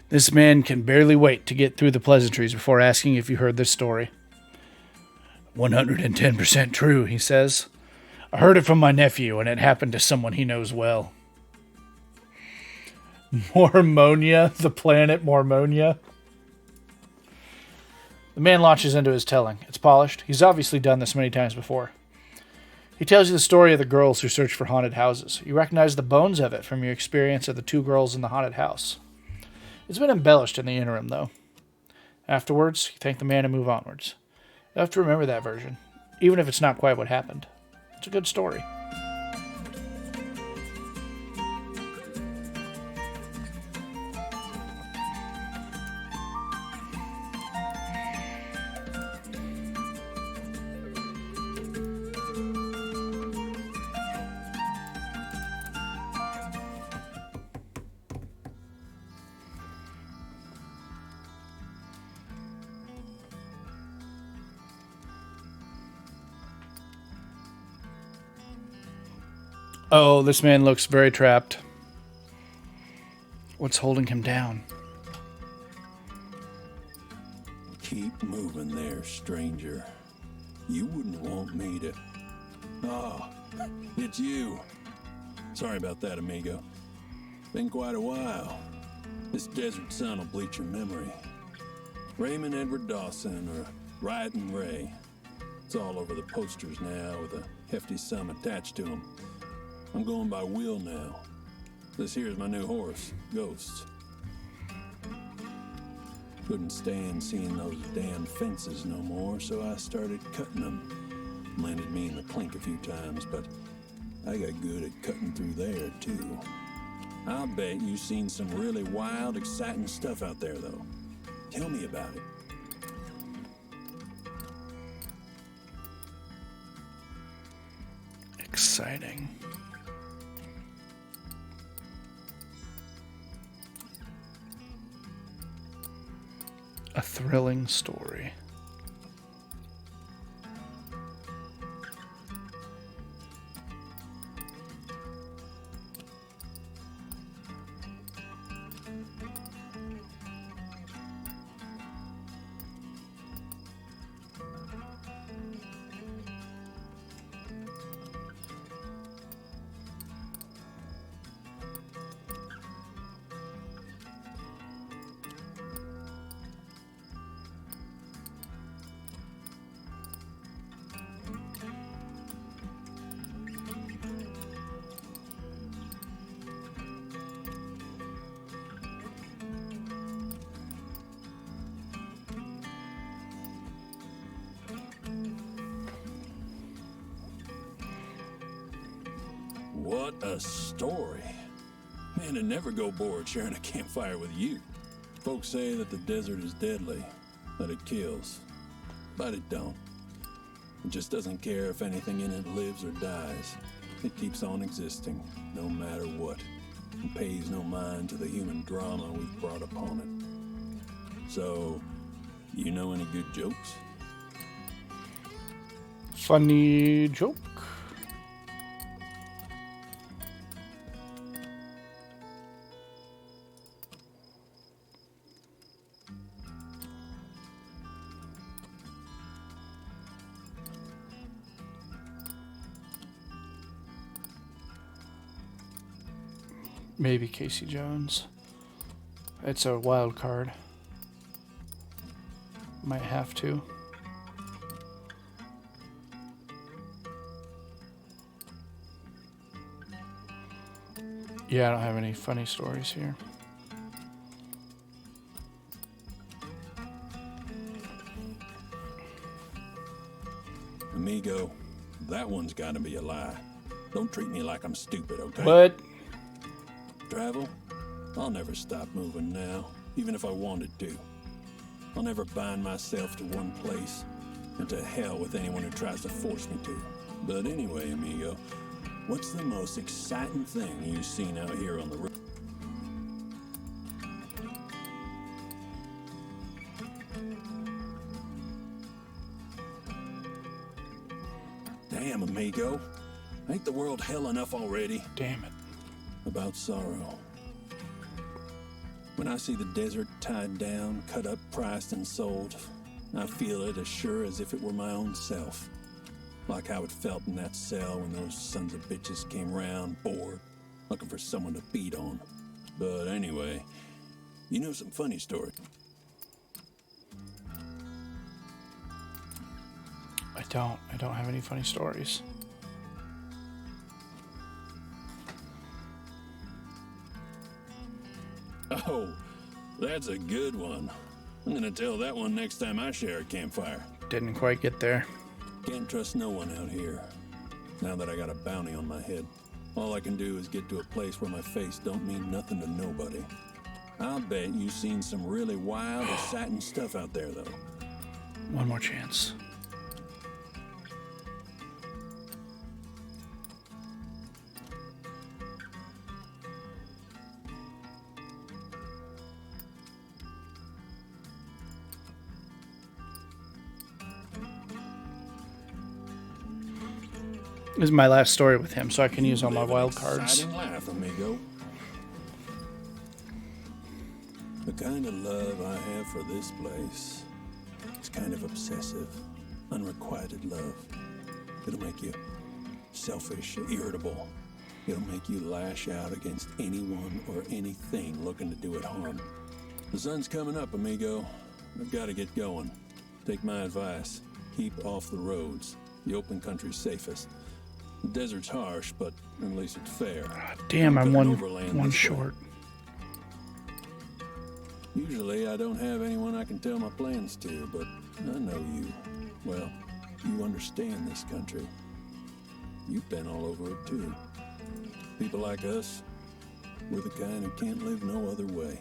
This man can barely wait to get through the pleasantries before asking if you heard this story. 110% true, he says. I heard it from my nephew, and it happened to someone he knows well. Mormonia, the planet Mormonia. The man launches into his telling. It's polished. He's obviously done this many times before. He tells you the story of the girls who search for haunted houses. You recognize the bones of it from your experience of the two girls in the haunted house. It's been embellished in the interim, though. Afterwards, you thank the man and move onwards. You have to remember that version, even if it's not quite what happened. It's a good story. Oh, this man looks very trapped. What's holding him down? Keep moving there, stranger. You wouldn't want me to... Oh, it's you. Sorry about that, amigo. Been quite a while. This desert sun will bleach your memory. Raymond Edward Dawson, or Riding Ray. It's all over the posters now with a hefty sum attached to them. I'm going by Will now. This here's my new horse, Ghost. Couldn't stand seeing those damn fences no more, so I started cutting them. Landed me in the clink a few times, but I got good at cutting through there, too. I'll bet you've seen some really wild, exciting stuff out there, though. Tell me about it. Exciting. A thrilling story. What a story. Man, I never go bored sharing a campfire with you. Folks say that the desert is deadly, that it kills. But it don't. It just doesn't care if anything in it lives or dies. It keeps on existing, no matter what. And pays no mind to the human drama we've brought upon it. So, you know any good jokes? Funny joke. Maybe Casey Jones. It's a wild card. Might have to. Yeah, I don't have any funny stories here. Amigo, that one's gotta be a lie. Don't treat me like I'm stupid, okay? What? Travel? I'll never stop moving now, even if I wanted to. I'll never bind myself to one place, and to hell with anyone who tries to force me to. But anyway, amigo, what's the most exciting thing you've seen out here on the road? Damn, amigo. Ain't the world hell enough already? Damn it. About sorrow. When I see the desert tied down, cut up, priced, and sold, I feel it as sure as if it were my own self. Like how it felt in that cell when those sons of bitches came round, bored, looking for someone to beat on. But anyway, you know some funny stories. I don't have any funny stories. Oh, that's a good one. I'm gonna tell that one next time I share a campfire. Didn't quite get there. Can't trust no one out here. Now that I got a bounty on my head, all I can do is get to a place where my face don't mean nothing to nobody. I'll bet you've seen some really wild, exciting stuff out there, though. One more chance. This is my last story with him, so I can use all my wild cards. Exciting life, amigo. The kind of love I have for this place is kind of obsessive. unrequited love. It'll make you selfish, irritable. It'll make you lash out against anyone or anything looking to do it harm. The sun's coming up, amigo. I've got to get going. Take my advice. Keep off the roads. The open country's safest. The desert's harsh, but at least it's fair. Damn, I'm Don't cut overland one this way. short. Usually I don't have anyone I can tell my plans to, but I know you. Well, you understand this country. You've been all over it too. People like us, we're the kind who can't live no other way.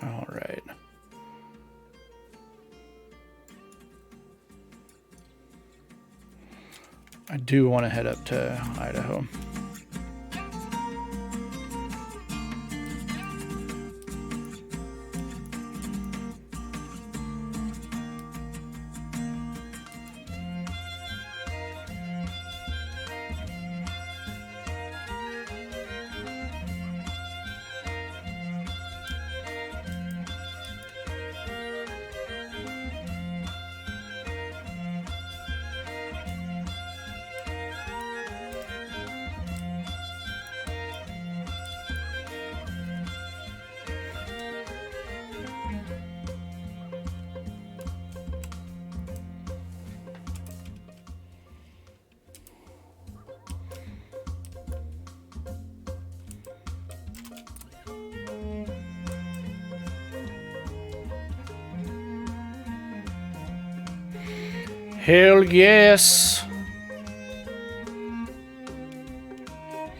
All right. I do want to head up to Idaho. Hell yes.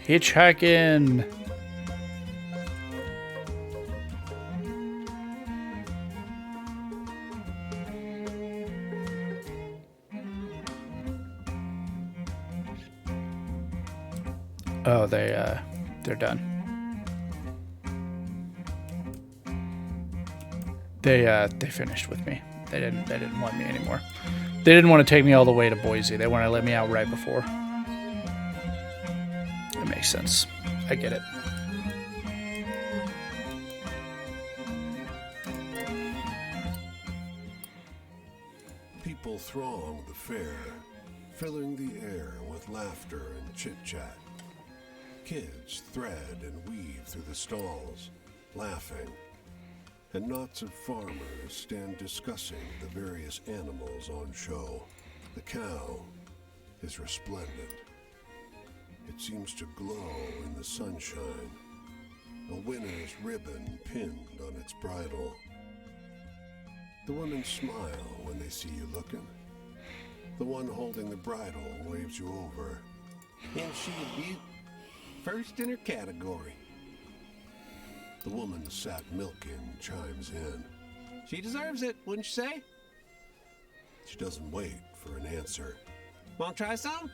Hitchhiking. Oh, they're done. They finished with me. They didn't want me anymore. They didn't want to take me all the way to Boise. They wanted to let me out right before. That makes sense. I get it. People throng the fair, filling the air with laughter and chit-chat. Kids thread and weave through the stalls, laughing, and knots of farmers stand discussing the various animals on show. The cow is resplendent. It seems to glow in the sunshine, a winner's ribbon pinned on its bridle. The women smile when they see you looking. The one holding the bridle waves you over. And she a beaut. First in her category. The woman sat milking chimes in. She deserves it, wouldn't you say? She doesn't wait for an answer. Want to try some?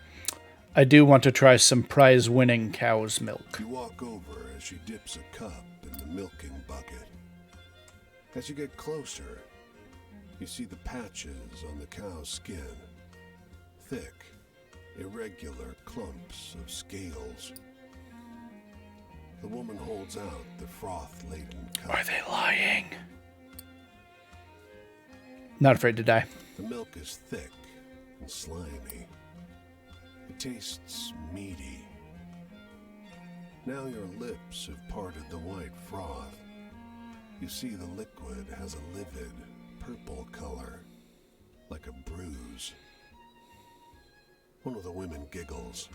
I do want to try some prize-winning cow's milk. You walk over as she dips a cup in the milking bucket. As you get closer, you see the patches on the cow's skin. Thick, irregular clumps of scales. The woman holds out the froth-laden cup. Are they lying? Not afraid to die. The milk is thick and slimy. It tastes meaty. Now your lips have parted the white froth. You see the liquid has a livid purple color, like a bruise. One of the women giggles.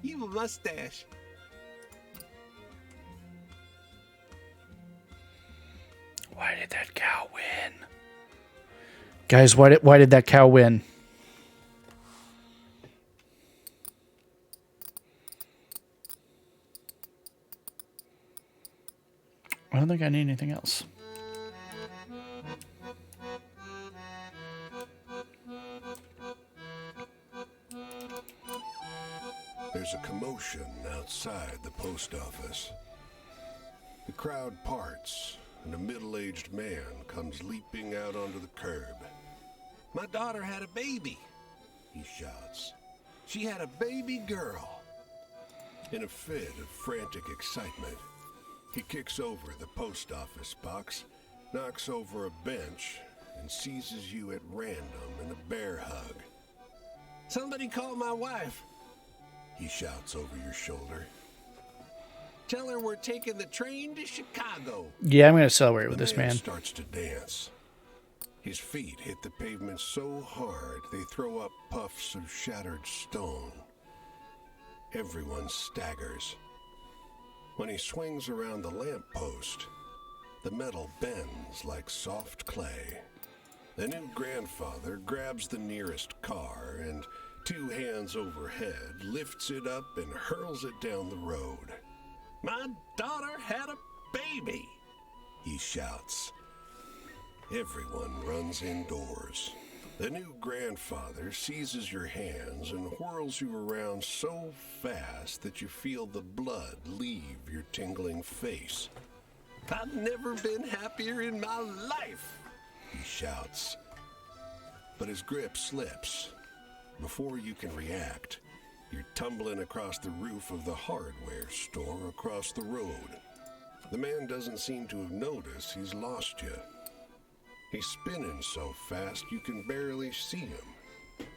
You have a mustache. Why did that cow win? Guys, why did that cow win? I don't think I need anything else. There's a commotion outside the post office. The crowd parts, and a middle-aged man comes leaping out onto the curb. My daughter had a baby, He shouts. She had a baby girl. In a fit of frantic excitement, he kicks over the post office box, knocks over a bench, and seizes you at random in a bear hug. Somebody call my wife. He shouts over your shoulder. Tell her we're taking the train to Chicago. Yeah, I'm going to celebrate with The this man. starts to dance. His feet hit the pavement so hard they throw up puffs of shattered stone. Everyone staggers. When he swings around the lamppost, the metal bends like soft clay. The new grandfather grabs the nearest car and, 2 hands overhead, lifts it up and hurls it down the road. My daughter had a baby, he shouts. Everyone runs indoors. The new grandfather seizes your hands and whirls you around so fast that you feel the blood leave your tingling face. I've never been happier in my life, he shouts. But his grip slips. Before you can react, you're tumbling across the roof of the hardware store across the road. The man doesn't seem to have noticed he's lost you. He's spinning so fast you can barely see him.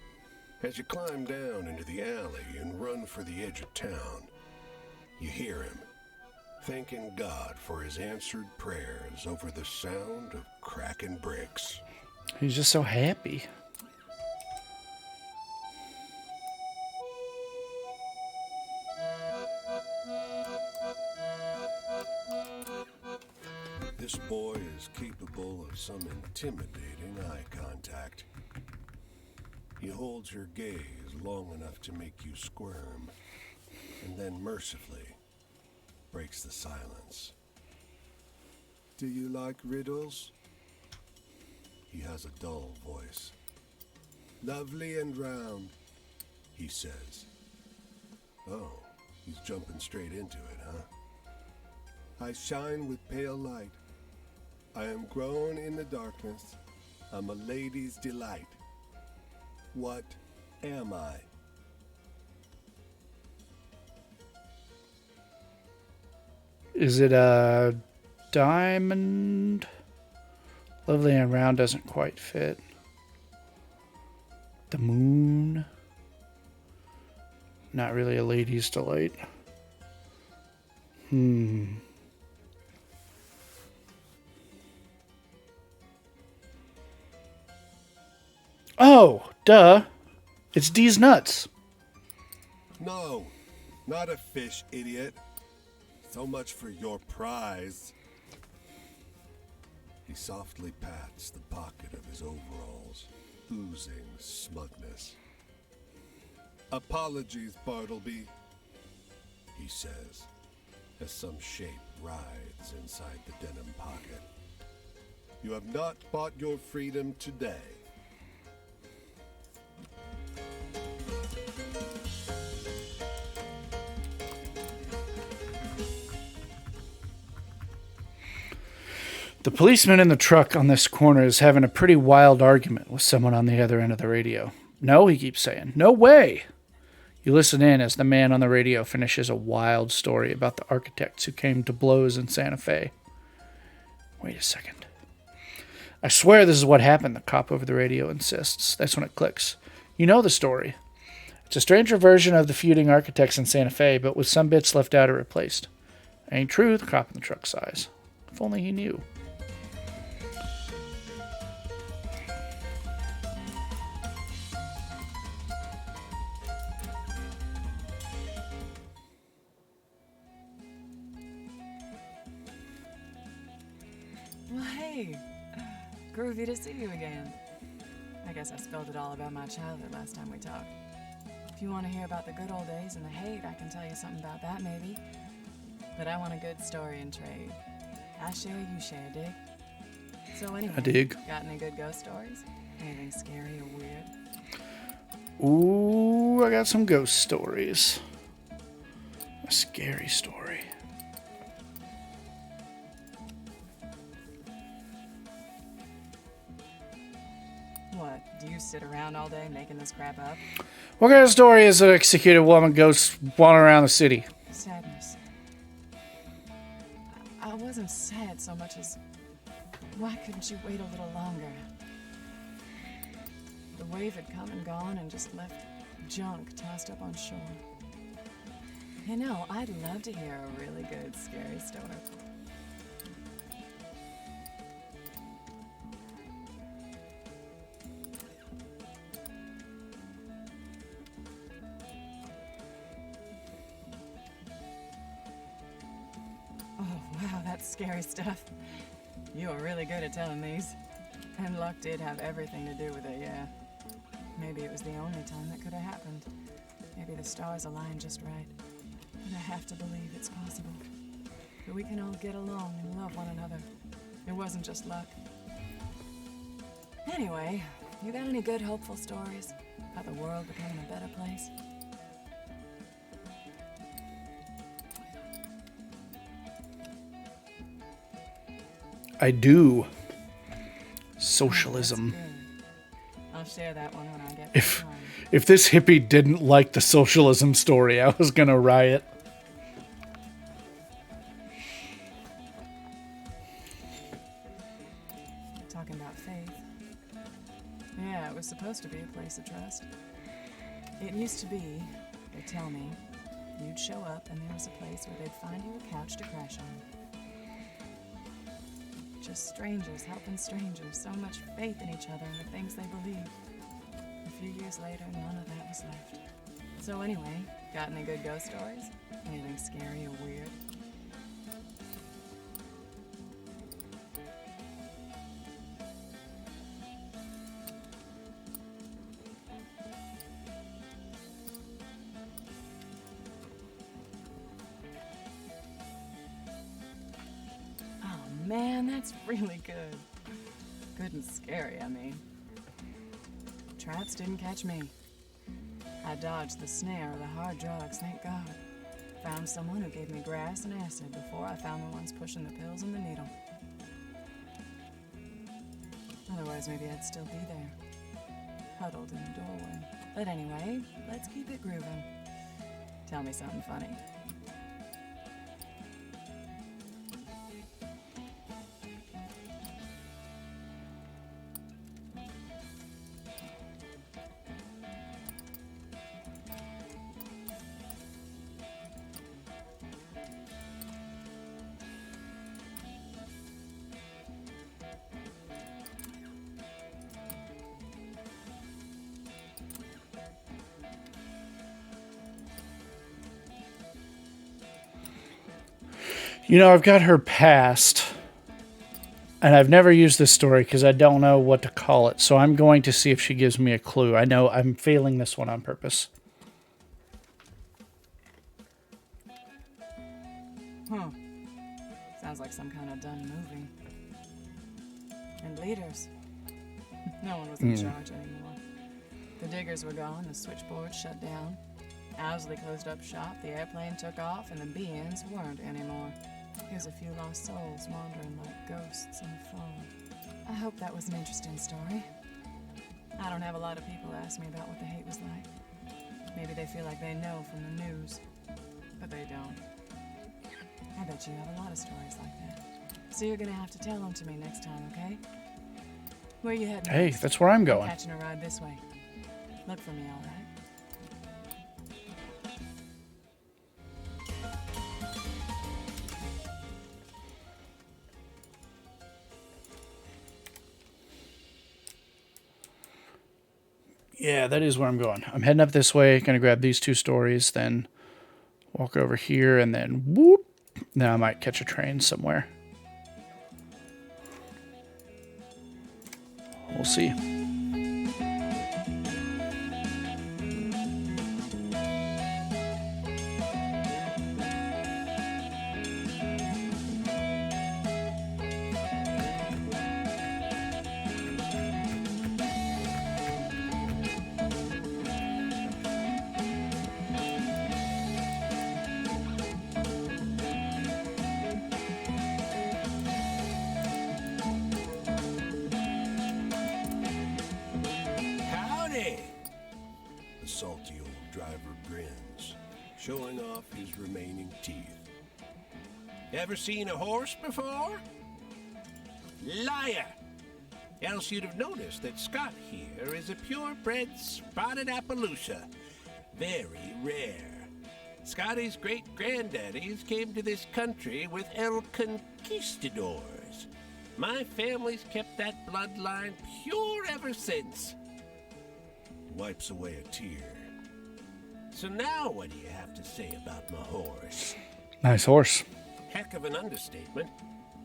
As you climb down into the alley and run for the edge of town, you hear him, thanking God for his answered prayers over the sound of cracking bricks. He's just so happy. This boy is capable of some intimidating eye contact. He holds your gaze long enough to make you squirm, and then mercifully breaks the silence. Do you like riddles? He has a dull voice. Lovely and round, he says. Oh, he's jumping straight into it, huh? I shine with pale light. I am grown in the darkness. I'm a lady's delight. What am I? Is it a diamond? Lovely and round doesn't quite fit. The moon. Not really a lady's delight. Oh, duh. It's D's nuts. No, not a fish, idiot. So much for your prize. He softly pats the pocket of his overalls, oozing smugness. Apologies, Bartleby, he says, as some shape writhes inside the denim pocket. You have not bought your freedom today. The policeman in the truck on this corner is having a pretty wild argument with someone on the other end of the radio. No, he keeps saying. No way. You listen in as the man on the radio finishes a wild story about the architects who came to blows in Santa Fe. Wait a second. I swear this is what happened, the cop over the radio insists. That's when it clicks. You know the story. It's a stranger version of the feuding architects in Santa Fe, but with some bits left out or replaced. Ain't true, the cop in the truck sighs. If only he knew. Well, hey, groovy to see you again. I guess I spilled it all about my childhood last time we talked. If you want to hear about the good old days and the hate, I can tell you something about that maybe. But I want a good story in trade. I share, you share, dig? So anyway, I dig. Got any good ghost stories? Anything scary or weird? Ooh, I got some ghost stories. A scary story. What, do you sit around all day making this crap up? What kind of story is an executed woman ghost wandering around the city? sadness. I wasn't sad so much as, why couldn't you wait a little longer? The wave had come and gone and just left junk tossed up on shore. You know, I'd love to hear a really good, scary story. Oh, wow, that's scary stuff. You are really good at telling these. And luck did have everything to do with it, yeah. Maybe it was the only time that could have happened. Maybe the stars aligned just right. And I have to believe it's possible. That we can all get along and love one another. It wasn't just luck. Anyway, you got any good, hopeful stories about the world becoming a better place? I do. Socialism. Oh, I'll share that one when I get If home. if this hippie didn't like the socialism story, I was gonna riot. Talking about faith. Yeah, it was supposed to be a place of trust. It used to be, they tell me, you'd show up and there was a place where they'd find you a couch to crash on. Just strangers helping strangers, so much faith in each other and the things they believe. A few years later, none of that was left. So anyway, got any good ghost stories? Anything scary or weird? Man, that's really good. Good and scary, I mean. Traps didn't catch me. I dodged the snare of the hard drugs, thank God. Found someone who gave me grass and acid before I found the ones pushing the pills and the needle. Otherwise, maybe I'd still be there, huddled in the doorway. But anyway, let's keep it grooving. Tell me something funny. You know, I've got her past, and I've never used this story because I don't know what to call it. So I'm going to see if she gives me a clue. I know I'm failing this one on purpose. Huh. Sounds like some kind of done movie. And leaders. No one was in charge anymore. The diggers were gone, the switchboard shut down. Owsley closed up shop, the airplane took off, and the beings weren't anymore. Here's a few lost souls wandering like ghosts on the phone. I hope that was an interesting story. I don't have a lot of people ask me about what the hate was like. Maybe they feel like they know from the news, but they don't. I bet you have a lot of stories like that. So you're gonna have to tell them to me next time, okay? Where you heading? Hey, next? that's where I'm I'm going. catching a ride this way. Look for me, all right? Yeah, that is where I'm going. I'm heading up this way, gonna grab these two stories, then walk over here, and then whoop. Now I might catch a train somewhere. We'll see. showing off his remaining teeth. Ever seen a horse before? Liar! Else you'd have noticed that Scott here is a purebred spotted Appaloosa. Very rare. Scotty's great-granddaddies came to this country with El Conquistadors. My family's kept that bloodline pure ever since. Wipes away a tear. So now what do you have to say about my horse? Nice horse. Heck of an understatement.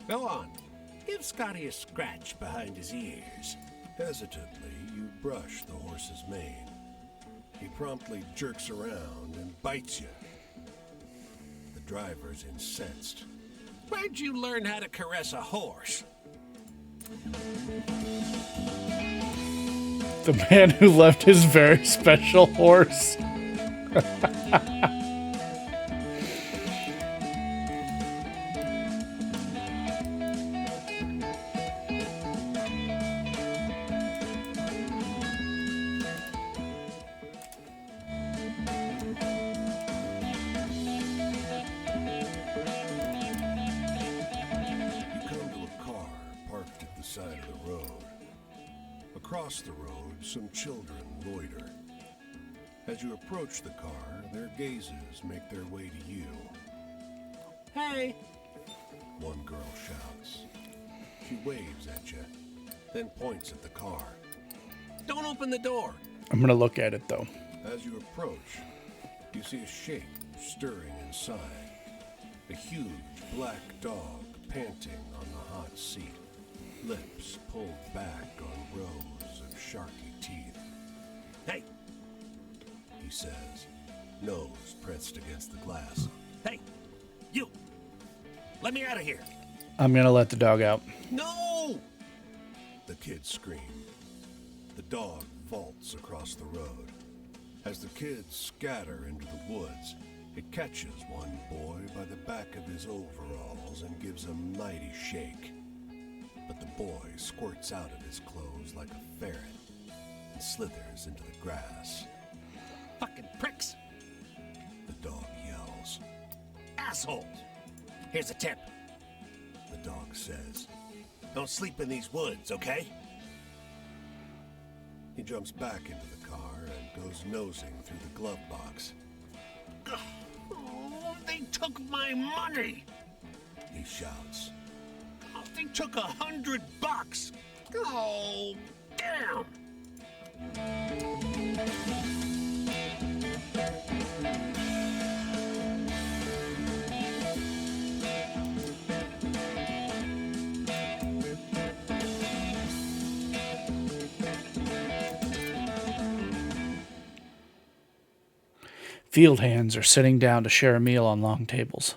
Go on. Give Scotty a scratch behind his ears. Hesitantly, you brush the horse's mane. He promptly jerks around and bites you. The driver's incensed. Where'd you learn how to caress a horse? The man who left his very special horse. Side of the road. Across the road, some children loiter. As you approach the car, their gazes make their way to you. Hey! One girl shouts. She waves at you, then points at the car. Don't open the door! I'm gonna look at it though. As you approach, you see a shape stirring inside. A huge black dog panting on the hot seat. Lips pulled back on rows of sharky teeth. Hey! He says, nose pressed against the glass. Hey! You! Let me out of here! I'm gonna let the dog out. No! The kids scream. The dog vaults across the road. As the kids scatter into the woods, it catches one boy by the back of his overalls and gives a mighty shake. But the boy squirts out of his clothes like a ferret and slithers into the grass. Fucking pricks! The dog yells. Assholes! Here's a tip. The dog says. Don't sleep in these woods, okay? He jumps back into the car and goes nosing through the glove box. Oh, they took my money! He shouts. Oh, they took $100! Oh, damn! Field hands are sitting down to share a meal on long tables.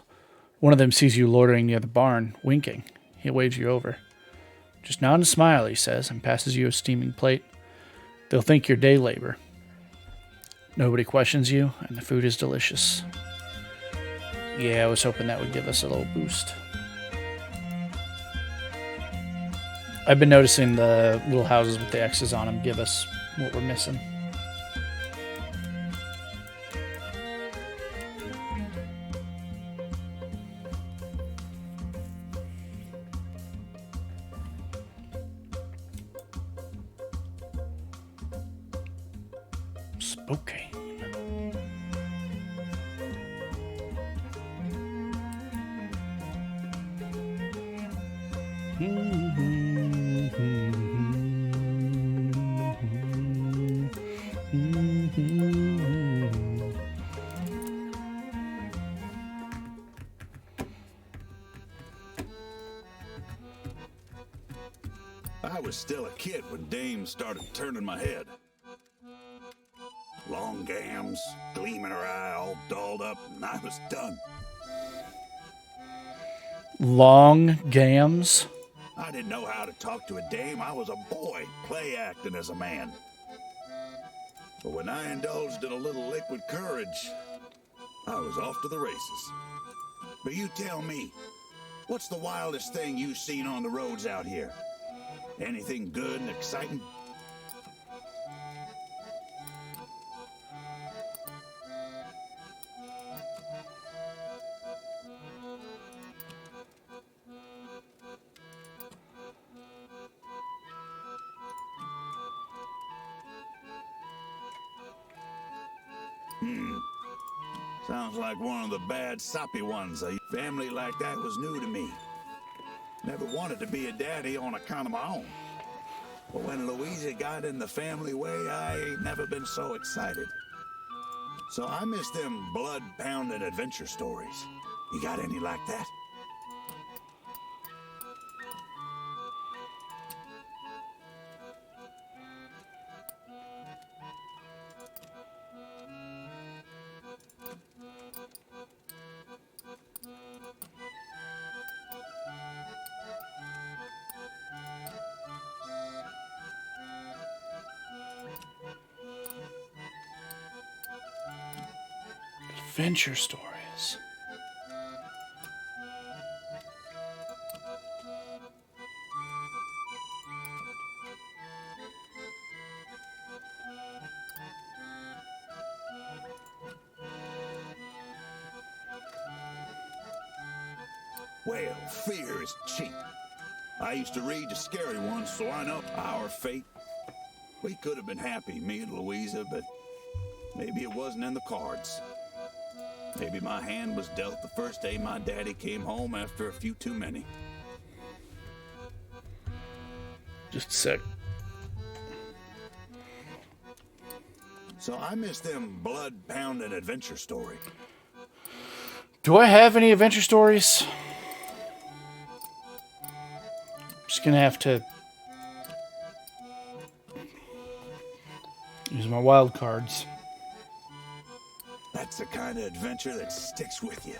One of them sees you loitering near the barn, winking. He waves you over. Just nod and smile, he says, and passes you a steaming plate. They'll think you're day labor. Nobody questions you, and the food is delicious. Yeah, I was hoping that would give us a little boost. I've been noticing the little houses with the X's on them give us what we're missing. Spokane. I was still a kid when Dame started turning my head. Long gams, gleam in her eye, all dolled up, and I was done. Long gams? I didn't know how to talk to a dame. I was a boy, play acting as a man. But when I indulged in a little liquid courage, I was off to the races. But you tell me, what's the wildest thing you've seen on the roads out here? Anything good and exciting? Sounds like one of the bad, soppy ones. A family like that was new to me. Never wanted to be a daddy on account of my own. But when Louisa got in the family way, I ain't never been so excited. So I miss them blood-pounding adventure stories. You got any like that? Adventure stories. Well, fear is cheap. I used to read the scary ones, so I know our fate. We could have been happy, me and Louisa, but maybe it wasn't in the cards. Maybe my hand was dealt the first day my daddy came home after a few too many. Just a sec. So I miss them blood-pounding adventure story. Do I have any adventure stories? Just gonna have to use my wild cards. That's the kind of adventure that sticks with you.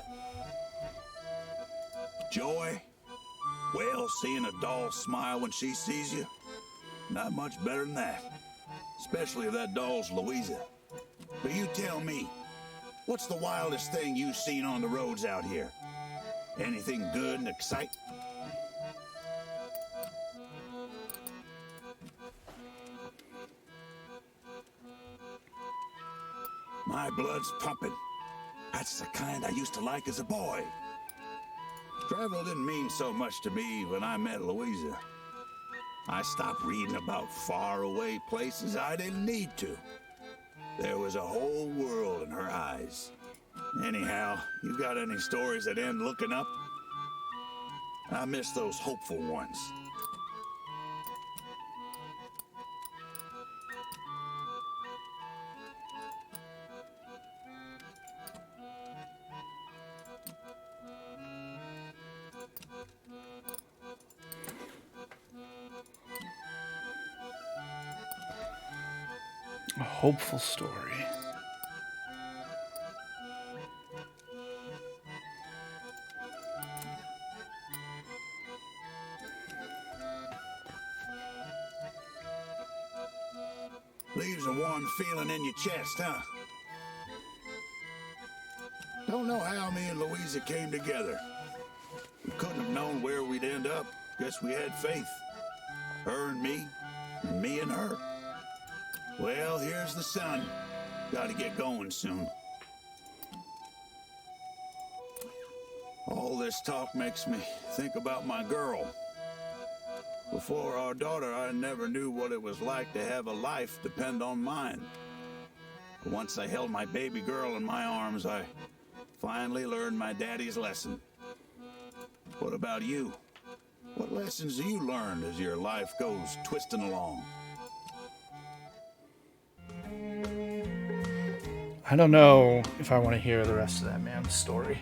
Joy? Well, seeing a doll smile when she sees you? Not much better than that. Especially if that doll's Louisa. But you tell me, what's the wildest thing you've seen on the roads out here? Anything good and exciting? My blood's pumping. That's the kind I used to like as a boy. Travel didn't mean so much to me when I met Louisa. I stopped reading about faraway places I didn't need to. There was a whole world in her eyes. Anyhow, you got any stories that end looking up? I miss those hopeful ones. A hopeful story. Leaves a warm feeling in your chest, huh? Don't know how me and Louisa came together. We couldn't have known where we'd end up. Guess we had faith. Her and me and her. Well, here's the sun. Gotta get going soon. All this talk makes me think about my girl. Before our daughter, I never knew what it was like to have a life depend on mine. But once I held my baby girl in my arms, I finally learned my daddy's lesson. What about you? What lessons do you learn as your life goes twisting along? I don't know if I want to hear the rest of that man's story.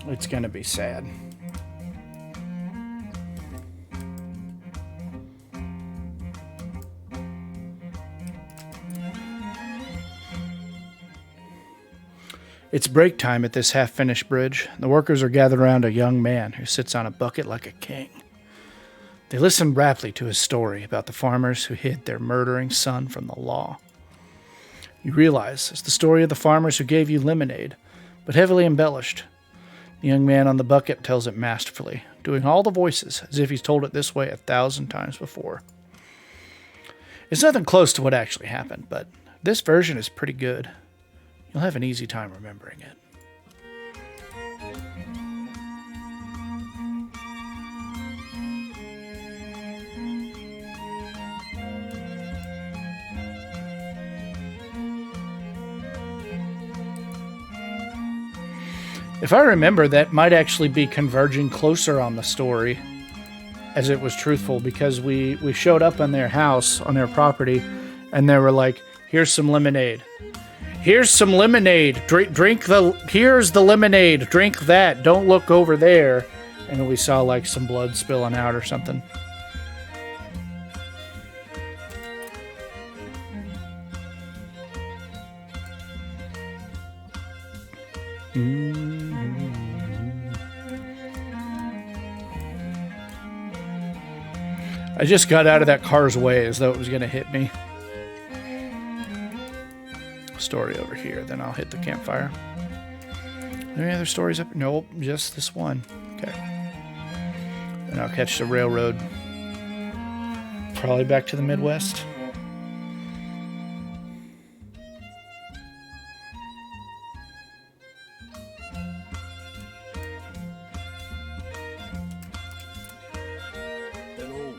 It's gonna be sad. It's break time at this half-finished bridge. The workers are gathered around a young man who sits on a bucket like a king. They listen raptly to his story about the farmers who hid their murdering son from the law. You realize it's the story of the farmers who gave you lemonade, but heavily embellished. The young man on the bucket tells it masterfully, doing all the voices as if he's told it this way 1,000 times before. It's nothing close to what actually happened, but this version is pretty good. You'll have an easy time remembering it. If I remember, that might actually be converging closer on the story as it was truthful, because we showed up on their house, on their property, and they were like, here's some lemonade. Here's some lemonade. Here's the lemonade. Drink that. Don't look over there. And then we saw like some blood spilling out or something. I just got out of that car's way as though it was going to hit me. Story over here, then I'll hit the campfire. Are there any other stories up? Nope, just this one. Okay. And I'll catch the railroad. Probably back to the Midwest. An older,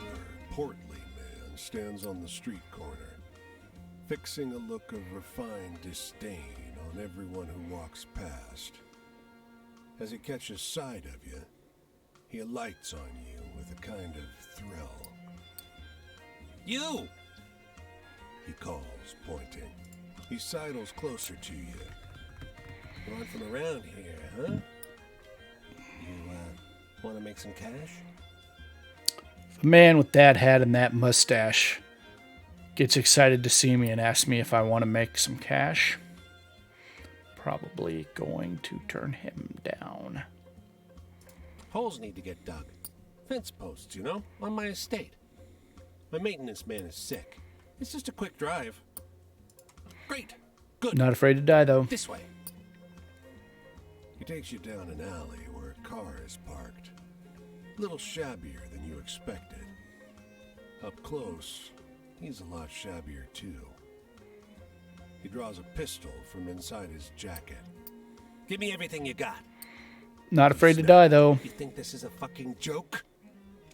portly man stands on the street corner, fixing a look of refined disdain on everyone who walks past. As he catches sight of you, he alights on you with a kind of thrill. You! He calls, pointing. He sidles closer to you. You aren't from around here, huh? You, want to make some cash? A man with that hat and that mustache gets excited to see me and asks me if I want to make some cash. Probably going to turn him down. Holes need to get dug. Fence posts, you know, on my estate. My maintenance man is sick. It's just a quick drive. Great. Good. Not afraid to die, though. This way. He takes you down an alley where a car is parked. A little shabbier than you expected. Up close, he's a lot shabbier too. He draws a pistol from inside his jacket. Give me everything you got. Not afraid to die, though. You think this is a fucking joke?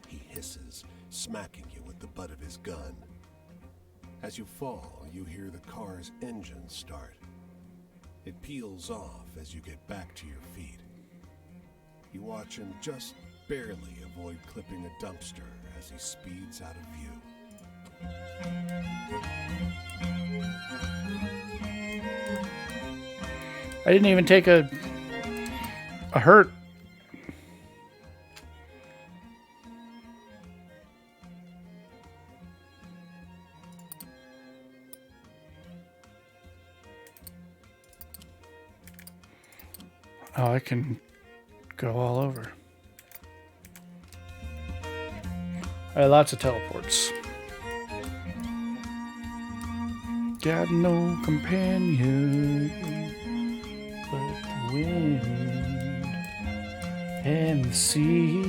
He hisses, smacking you with the butt of his gun. As you fall, you hear the car's engine start. It peels off as you get back to your feet. You watch him just barely avoid clipping a dumpster as he speeds out of view. I didn't even take a hurt. Oh, I can go all over. Lots of teleports. Got no companion but the wind and the sea.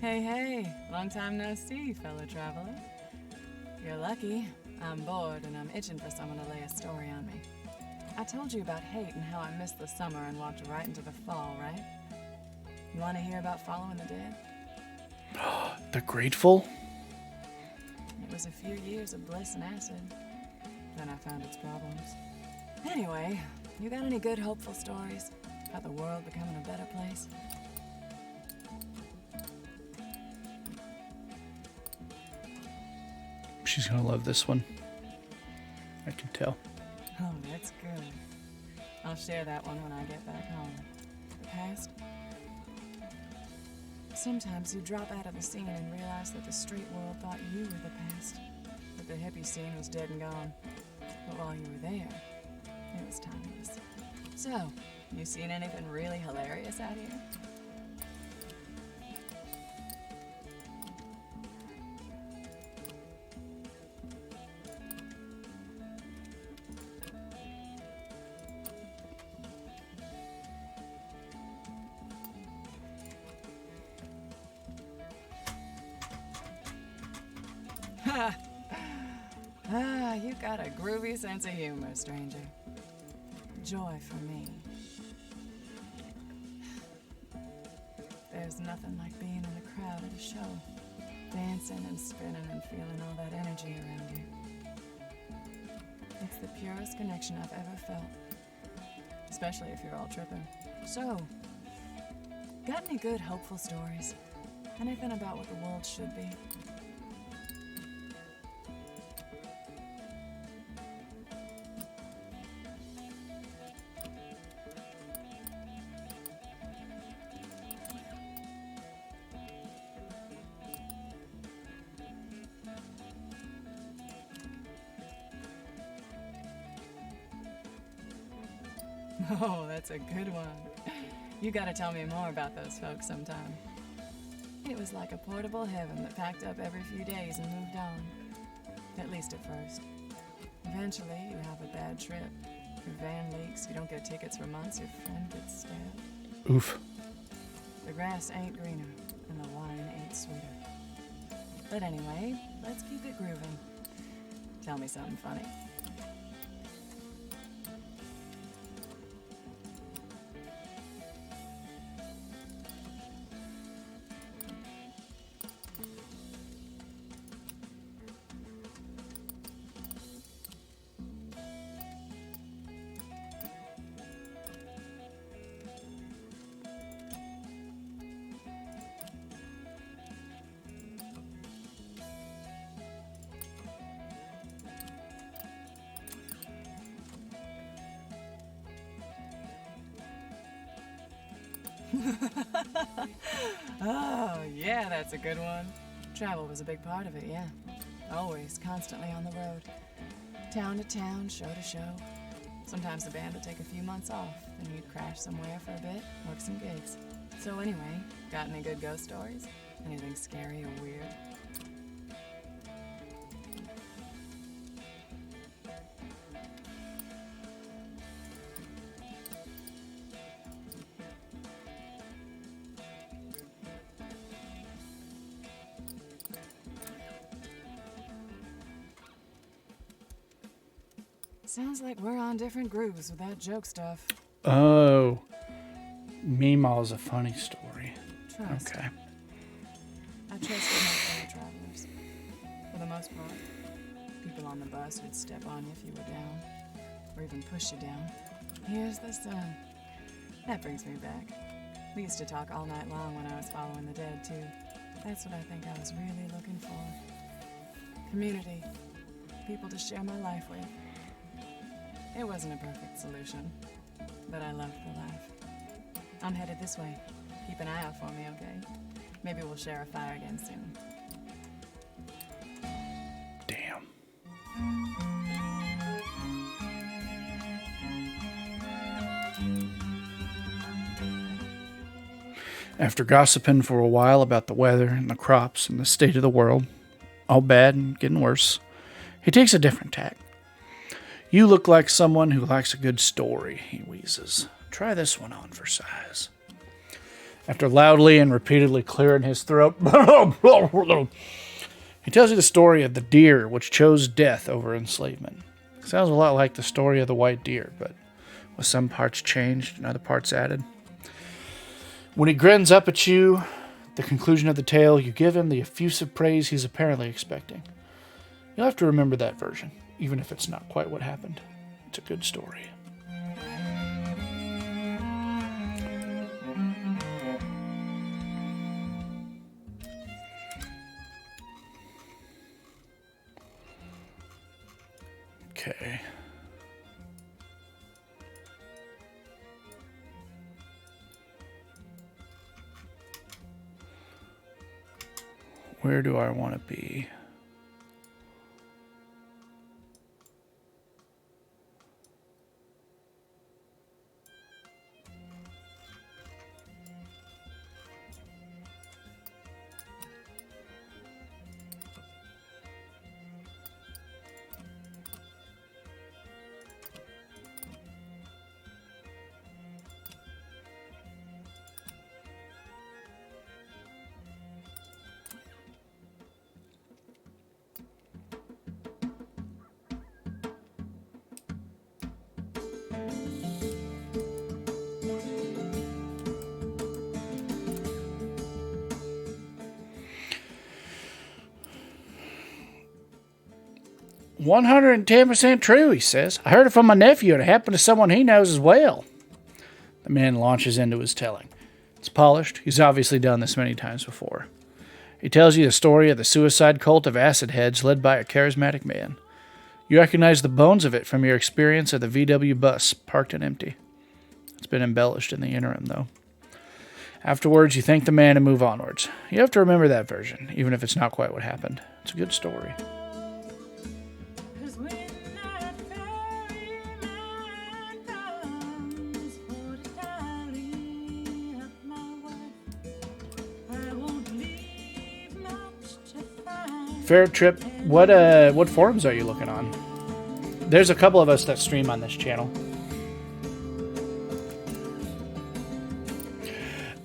Hey, long time no see, fellow traveler. You're lucky. I'm bored and I'm itching for someone to lay a story on me. I told you about hate and how I missed the summer and walked right into the fall, right? You want to hear about following the dead? The Grateful? It was a few years of bliss and acid. Then I found its problems. Anyway, you got any good hopeful stories about the world becoming a better place? She's gonna love this one. I can tell. Oh, that's good. I'll share that one when I get back home. The past? Sometimes you drop out of the scene and realize that the street world thought you were the past. That the hippie scene was dead and gone. But while you were there, it was timeless. So, you seen anything really hilarious out here? You got a groovy sense of humor, stranger. Joy for me. There's nothing like being in the crowd at a show. dancing and spinning and feeling all that energy around you. It's the purest connection I've ever felt, especially if you're all tripping. So, got any good, hopeful stories? Anything about what the world should be? Oh, that's a good one. You gotta tell me more about those folks sometime. It was like a portable heaven that packed up every few days and moved on. At least at first. Eventually, you have a bad trip. Your van leaks, you don't get tickets for months, your friend gets stabbed. Oof. The grass ain't greener, and the wine ain't sweeter. But anyway, let's keep it grooving. Tell me something funny. Oh, yeah, that's a good one. Travel was a big part of it, yeah. Always, constantly on the road. Town to town, show to show. Sometimes the band would take a few months off, then you'd crash somewhere for a bit, work some gigs. So anyway, got any good ghost stories? Anything scary or weird? Sounds like we're on different grooves with that joke stuff. Oh. Meemaw's a funny story. Trust. Okay. I trust with my fellow travelers. For the most part, people on the bus would step on you if you were down, or even push you down. Here's the sun. That brings me back. We used to talk all night long when I was following the dead, too. That's what I think I was really looking for. Community. People to share my life with. It wasn't a perfect solution, but I loved the laugh. I'm headed this way. Keep an eye out for me, okay? Maybe we'll share a fire again soon. Damn. After gossiping for a while about the weather and the crops and the state of the world, all bad and getting worse, he takes a different tack. You look like someone who likes a good story, he wheezes. Try this one on for size. After loudly and repeatedly clearing his throat, he tells you the story of the deer which chose death over enslavement. Sounds a lot like the story of the white deer, but with some parts changed and other parts added. When he grins up at you, at the conclusion of the tale, you give him the effusive praise he's apparently expecting. You'll have to remember that version, even if it's not quite what happened. It's a good story. Okay. Where do I want to be? 110% true, he says. I heard it from my nephew, and it happened to someone he knows as well. The man launches into his telling. It's polished. He's obviously done this many times before. He tells you the story of the suicide cult of acid heads led by a charismatic man. You recognize the bones of it from your experience of the VW bus, parked and empty. It's been embellished in the interim, though. Afterwards, you thank the man and move onwards. You have to remember that version, even if it's not quite what happened. It's a good story. Ferret Trip, what forums are you looking on? There's a couple of us that stream on this channel.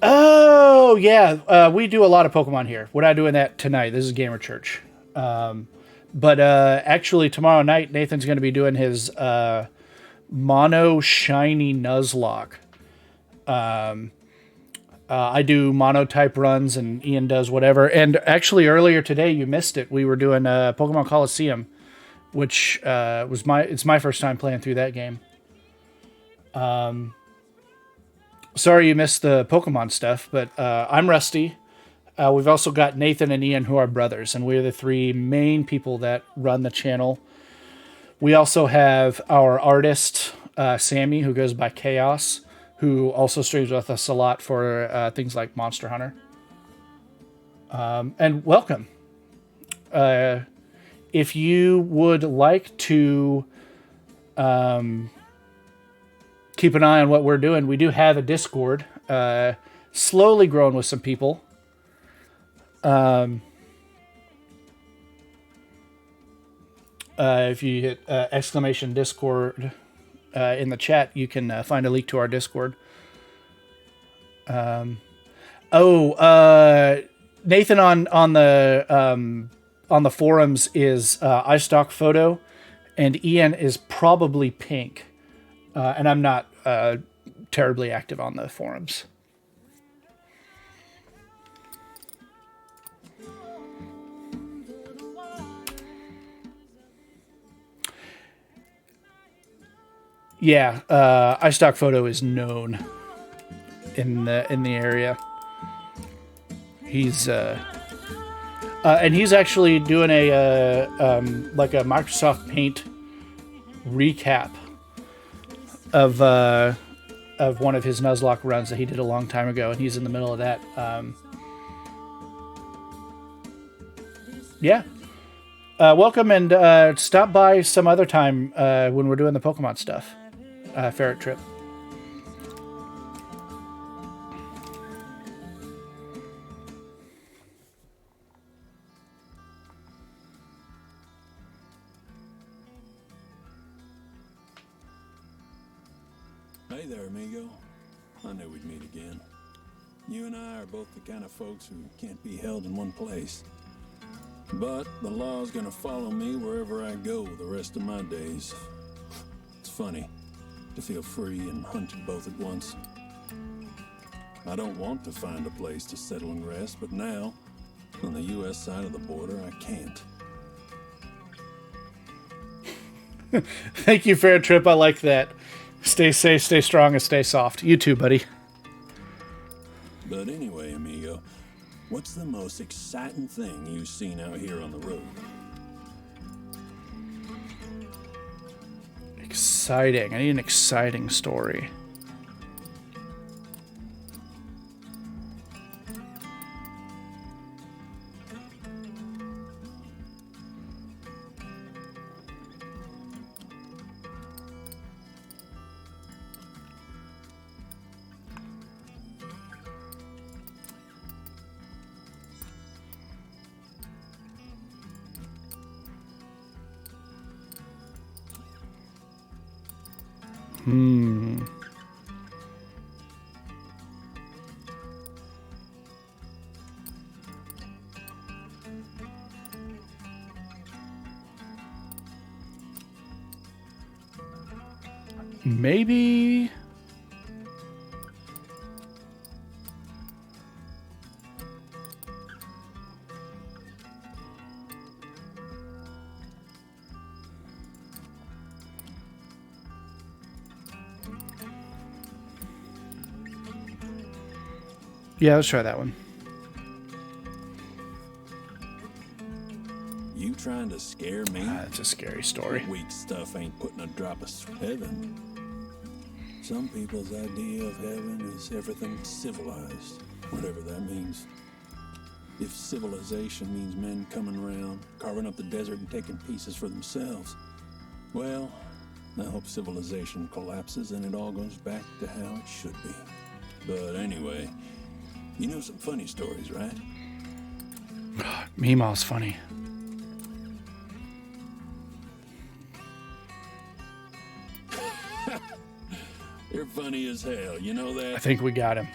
Oh, yeah. We do a lot of Pokemon here. We're not doing that tonight. This is Gamer Church. But actually, tomorrow night, Nathan's going to be doing his Mono Shiny Nuzlocke. I do mono-type runs, and Ian does whatever. And actually, earlier today, you missed it. We were doing Pokemon Coliseum, which it's my first time playing through that game. Sorry you missed the Pokemon stuff, but I'm Rusty. We've also got Nathan and Ian, who are brothers, and we're the three main people that run the channel. We also have our artist, Sammy, who goes by Chaos, who also streams with us a lot for things like Monster Hunter. And welcome. If you would like to keep an eye on what we're doing, we do have a Discord, slowly growing with some people. If you hit exclamation Discord in the chat, you can find a link to our Discord. Nathan on the forums is iStock Photo, and Ian is probably Pink. And I'm not terribly active on the forums. Yeah, iStock Photo is known in the area. He's and he's actually doing a like a Microsoft Paint recap of one of his Nuzlocke runs that he did a long time ago, and he's in the middle of that. Yeah. Welcome, and stop by some other time when we're doing the Pokemon stuff. Ferret Trip. Hey there, amigo. I knew we'd meet again. You and I are both the kind of folks who can't be held in one place. But the law's gonna follow me wherever I go the rest of my days. It's funny to feel free and hunted both at once. I don't want to find a place to settle and rest, but now, on the U.S. side of the border, I can't. Thank you, Fair Trip. I like that. Stay safe, stay strong, and stay soft. You too, buddy. But anyway, amigo, what's the most exciting thing you've seen out here on the road? Exciting. I need an exciting story. Maybe... Yeah, let's try that one. You trying to scare me? It's a scary story. Weak stuff ain't putting a drop of heaven. Some people's idea of heaven is everything civilized, whatever that means. If civilization means men coming around, carving up the desert and taking pieces for themselves, well, I hope civilization collapses and it all goes back to how it should be. But anyway, you know some funny stories, right? Meemaw's funny. You're funny as hell, you know that? I think we got him.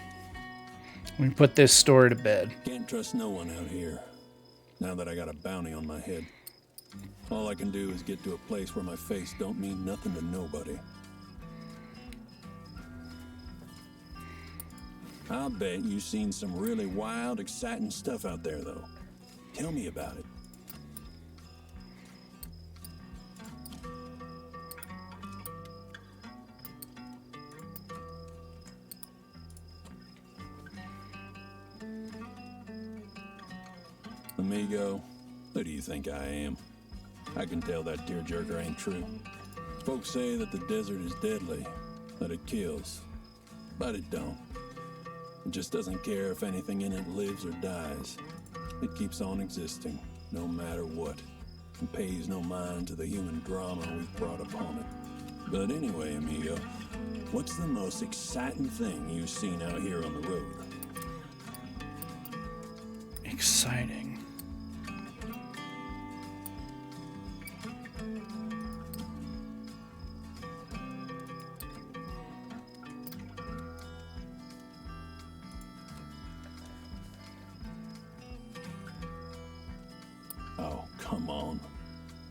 We put this story to bed. Can't trust no one out here, now that I got a bounty on my head. All I can do is get to a place where my face don't mean nothing to nobody. I'll bet you've seen some really wild, exciting stuff out there, though. Tell me about it. Amigo, who do you think I am? I can tell that tearjerker ain't true. Folks say that the desert is deadly, that it kills. But it don't. It just doesn't care if anything in it lives or dies. It keeps on existing, no matter what, and pays no mind to the human drama we've brought upon it. But anyway, amigo, what's the most exciting thing you've seen out here on the road? Exciting. Oh, come on.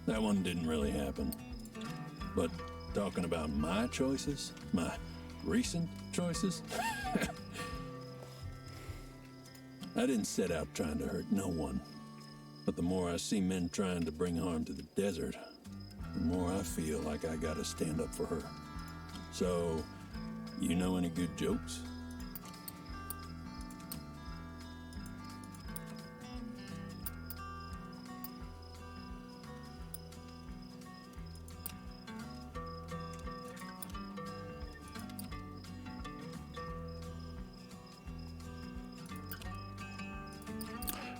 That one didn't really happen. But talking about my choices, my recent choices, I didn't set out trying to hurt no one. But the more I see men trying to bring harm to the desert, the more I feel like I gotta stand up for her. So, you know any good jokes?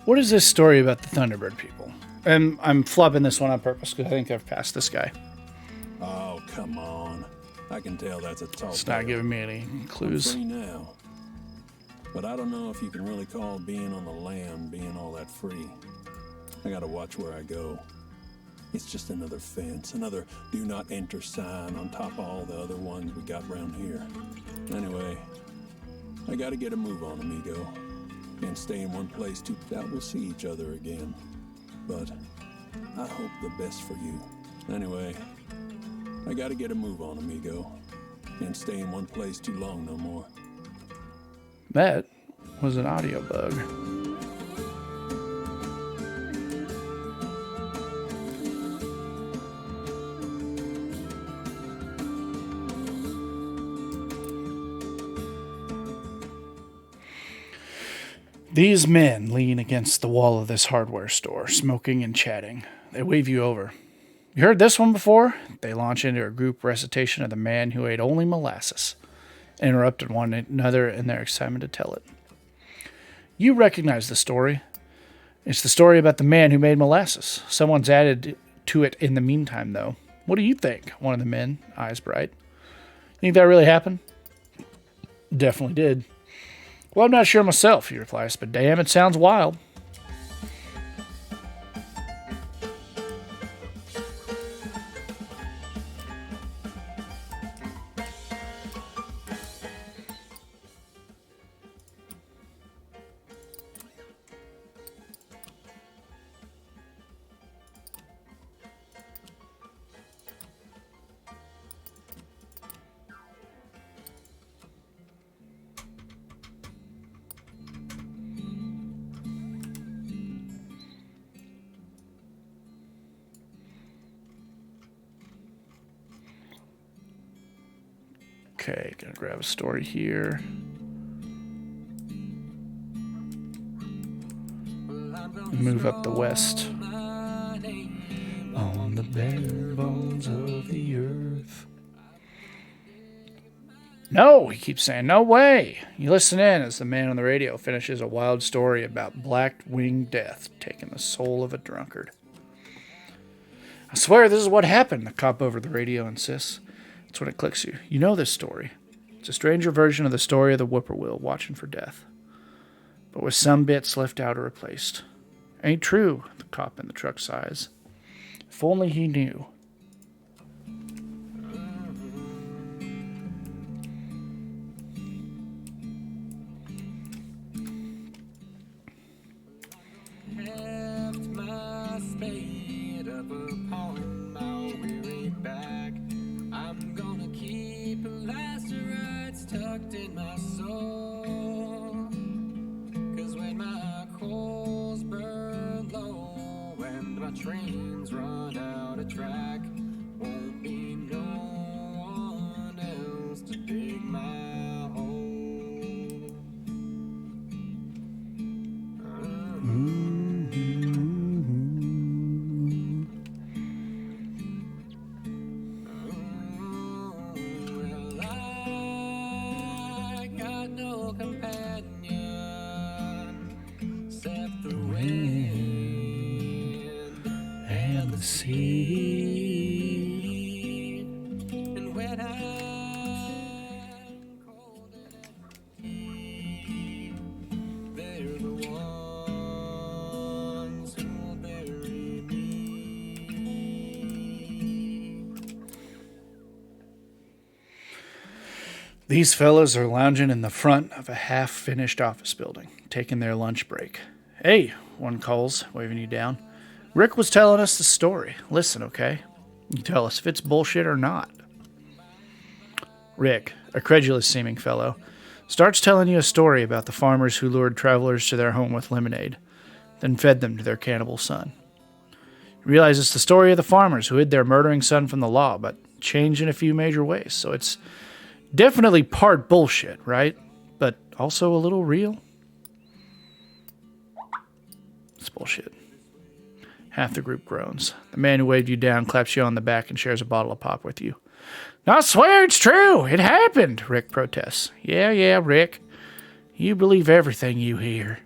What is this story about the Thunderbird people? And I'm flubbing this one on purpose because I think I've passed this guy. Oh, come on. I can tell that's a tall It's not tale. giving me any I'm clues. free now. But I don't know if you can really call being on the lam being all that free. I gotta watch where I go. It's just another fence, another do not enter sign on top of all the other ones we got around here. Anyway, I gotta get a move on, amigo. Can't stay in one place too doubt we'll see each other again. But I hope the best for you. Anyway, I gotta get a move on, amigo. Can't stay in one place too long no more. That was an audio bug. These men lean against the wall of this hardware store, smoking and chatting. They wave you over. You heard this one before? They launch into a group recitation of the man who ate only molasses, interrupted one another in their excitement to tell it. You recognize the story. It's the story about the man who made molasses. Someone's added to it in the meantime, though. What do you think? One of the men, eyes bright. You think that really happened? Definitely did. Well, I'm not sure myself, he replies, but damn, it sounds wild. Okay, gonna grab a story here. move up the west. On the bare bones of the earth. No, he keeps saying, no way. You listen in as the man on the radio finishes a wild story about black-winged death taking the soul of a drunkard. I swear this is what happened, the cop over the radio insists. That's when it clicks you. You know this story. It's a stranger version of the story of the whippoorwill watching for death, but with some bits left out or replaced. Ain't true, the cop in the truck sighs. If only he knew. Tucked in my soul, 'cause when my coals burn low and my trains run out of track, won't be no one else to dig my hole. No companion except the wind and the sea. And when I'm cold and empty, they're the ones who'll bury me. These fellas are lounging in the front of a half-finished office building, taking their lunch break. Hey, one calls, waving you down. Rick was telling us the story. Listen, okay? You tell us if it's bullshit or not. Rick, a credulous-seeming fellow, starts telling you a story about the farmers who lured travelers to their home with lemonade, then fed them to their cannibal son. You realize it's the story of the farmers who hid their murdering son from the law, but changed in a few major ways, so it's definitely part bullshit, right? But also a little real? It's bullshit. Half the group groans. The man who waved you down claps you on the back and shares a bottle of pop with you. I swear it's true. It happened, Rick protests. Yeah, Rick. You believe everything you hear.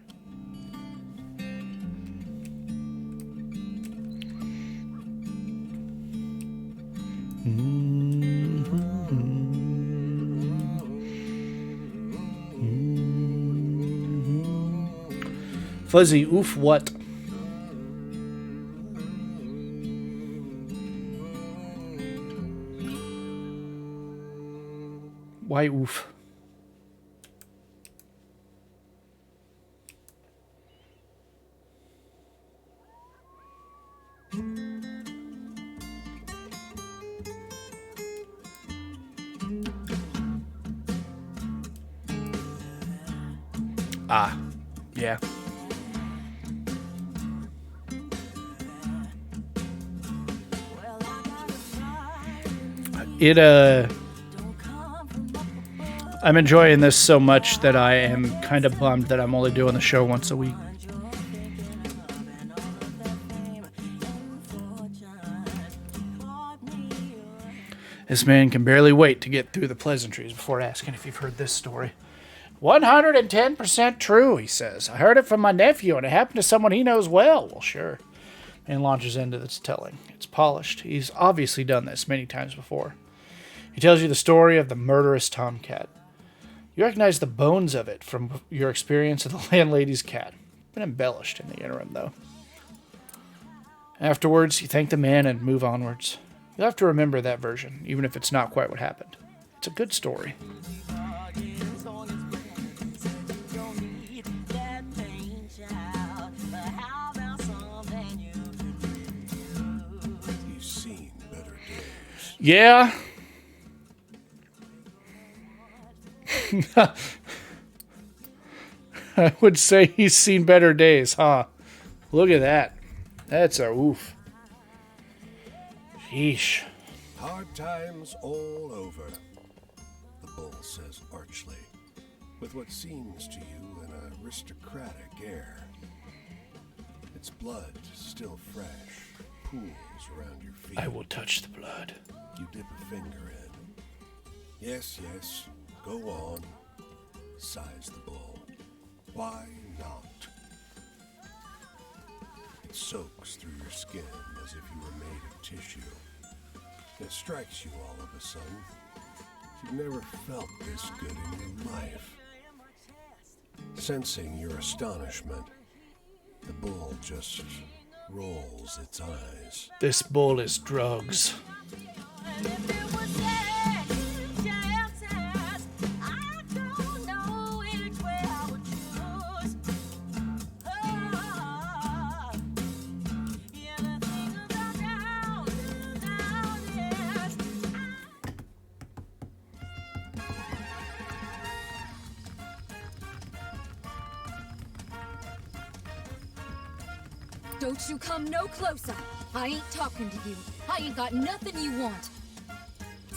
Fuzzy, oof, what? Why oof? Ah, yeah. I'm enjoying this so much that I am kind of bummed that I'm only doing the show once a week. This man can barely wait to get through the pleasantries before asking if you've heard this story. 110% true, he says. I heard it from my nephew, and it happened to someone he knows well. Well, sure. And launches into its telling. It's polished. He's obviously done this many times before. He tells you the story of the murderous tomcat. You recognize the bones of it from your experience of the landlady's cat. Been embellished in the interim, though. Afterwards, you thank the man and move onwards. You'll have to remember that version, even if it's not quite what happened. It's a good story. Yeah. I would say he's seen better days, huh? Look at that. That's a oof. Sheesh. Hard times all over, the bull says archly, with what seems to you an aristocratic air. It Its blood, still fresh, pools around your feet. I will touch the blood. You dip a finger in. Yes, yes, go on, sighs the bull. Why not? It soaks through your skin as if you were made of tissue. It strikes you all of a sudden. You've never felt this good in your life. Sensing your astonishment, the bull just rolls its eyes. This bull is drugs. Don't you come no closer. I ain't talking to you. I ain't got nothing you want.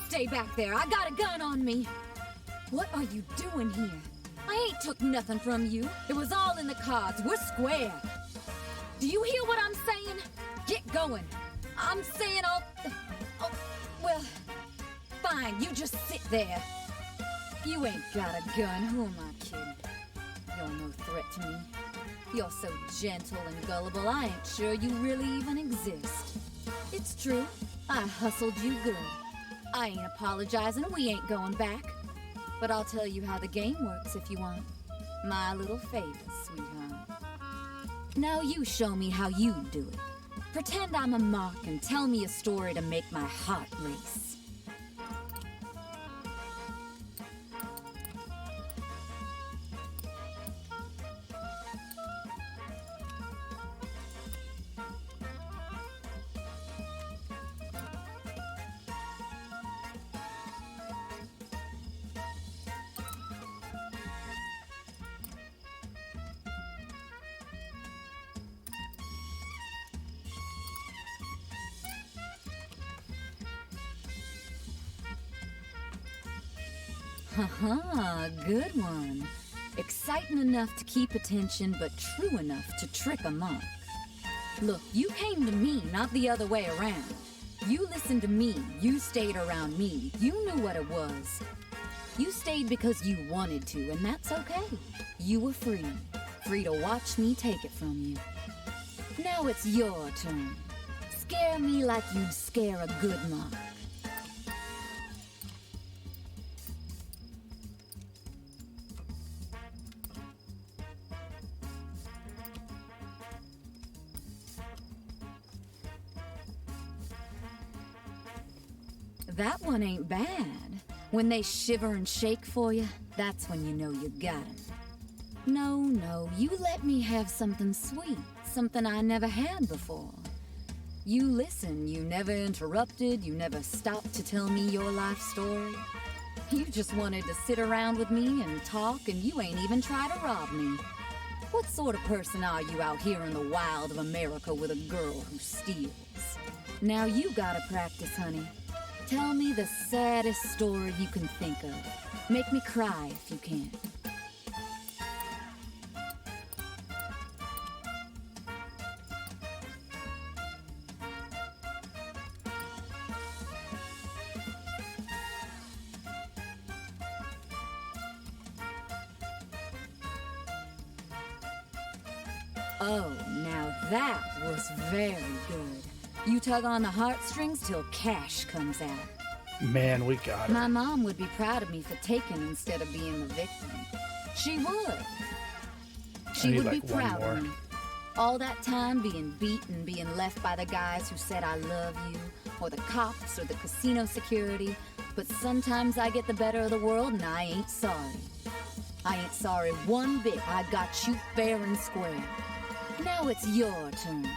Stay back there. I got a gun on me. What are you doing here? I ain't took nothing from you. It was all in the cards. We're square. Do you hear what I'm saying? Get going. I'm saying oh, well, fine. You just sit there. You ain't got a gun. Who am I kidding? You're no threat to me. You're so gentle and gullible, I ain't sure you really even exist. It's true, I hustled you good. I ain't apologizing, we ain't going back. But I'll tell you how the game works if you want. My little favor, sweetheart. Now you show me how you do it. Pretend I'm a mark and tell me a story to make my heart race. Haha, good one. Exciting enough to keep attention, but true enough to trick a monk. Look, you came to me, not the other way around. You listened to me, you stayed around me, you knew what it was. You stayed because you wanted to, and that's okay. You were free. Free to watch me take it from you. Now it's your turn. Scare me like you'd scare a good monk. That one ain't bad. When they shiver and shake for you, that's when you know you got 'em. No, you let me have something sweet, something I never had before. You listen, you never interrupted, you never stopped to tell me your life story. You just wanted to sit around with me and talk, and you ain't even try to rob me. What sort of person are you out here in the wild of America with a girl who steals? Now you gotta practice, honey. Tell me the saddest story you can think of. Make me cry if you can. Oh, now that was very good. You tug on the heartstrings till cash comes out. Man, we got it. My mom would be proud of me for taking instead of being the victim. She would. She would be proud of me. All that time being beaten, being left by the guys who said I love you, or the cops, or the casino security. But sometimes I get the better of the world and I ain't sorry. I ain't sorry one bit. I got you fair and square. Now it's your turn.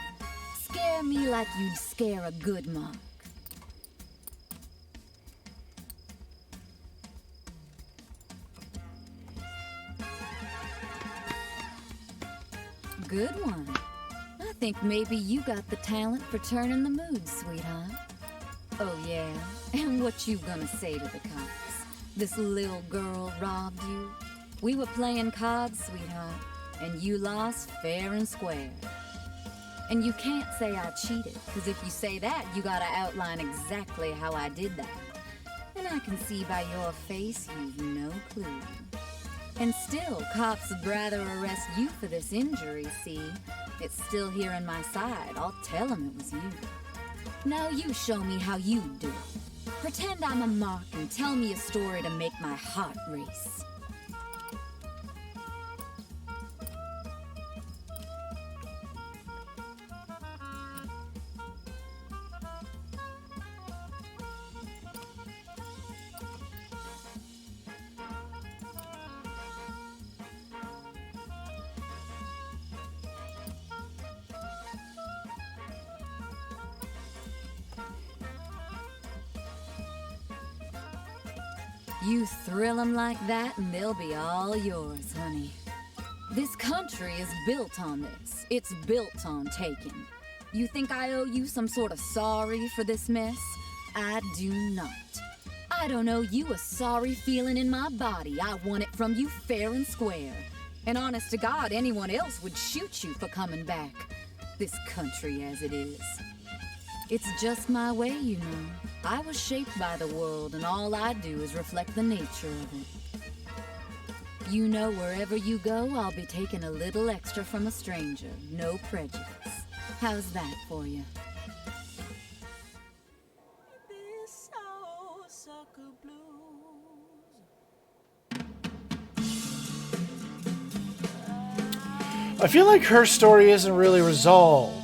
Scare me like you'd scare a good monk. Good one. I think maybe you got the talent for turning the mood, sweetheart. Oh yeah, and what you gonna say to the cops? This little girl robbed you? We were playing cards, sweetheart, and you lost fair and square. And you can't say I cheated, because if you say that, you gotta outline exactly how I did that. And I can see by your face you've no clue. And still, cops would rather arrest you for this injury, see? It's still here in my side. I'll tell them it was you. Now you show me how you do it. Pretend I'm a mark and tell me a story to make my heart race. You thrill 'em like that and they'll be all yours, honey. This country is built on this. It's built on taking. You think I owe you some sort of sorry for this mess? I do not. I don't owe you a sorry feeling in my body. I want it from you fair and square. And honest to God, anyone else would shoot you for coming back. This country as it is. It's just my way, you know. I was shaped by the world, and all I do is reflect the nature of it. You know, wherever you go, I'll be taking a little extra from a stranger. No prejudice. How's that for you? I feel like her story isn't really resolved.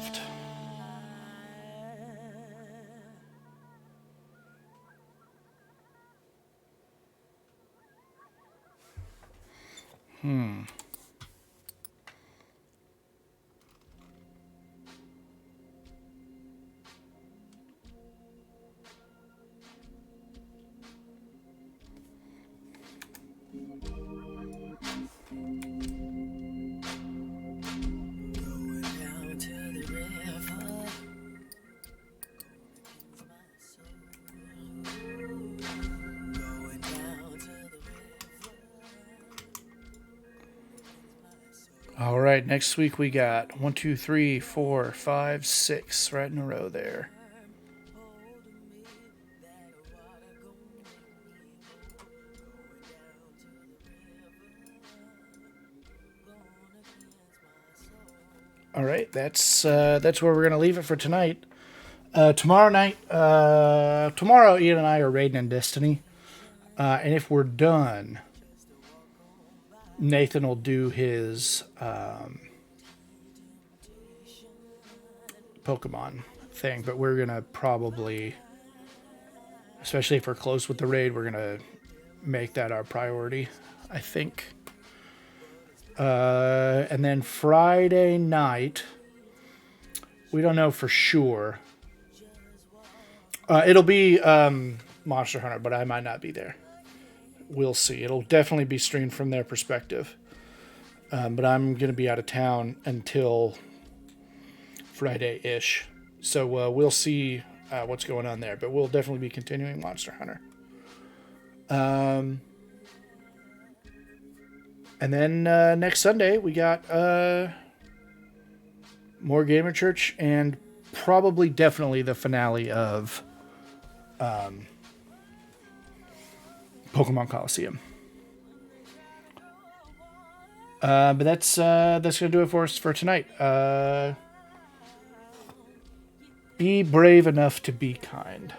All right, next week we got 1, 2, 3, 4, 5, 6 right in a row there. All right, that's where we're gonna leave it for tonight. Tomorrow night, tomorrow Ian and I are raiding in Destiny, and if we're done, Nathan will do his Pokemon thing, but we're gonna probably, especially if we're close with the raid, we're gonna make that our priority, I think. And then Friday night, we don't know for sure. It'll be Monster Hunter, but I might not be there. We'll see. It'll definitely be streamed from their perspective. But I'm going to be out of town until Friday-ish. So we'll see what's going on there. But we'll definitely be continuing Monster Hunter. And then next Sunday, we got more Gamer Church and probably definitely the finale of Pokemon Coliseum. But that's gonna do it for us for tonight. Be brave enough to be kind.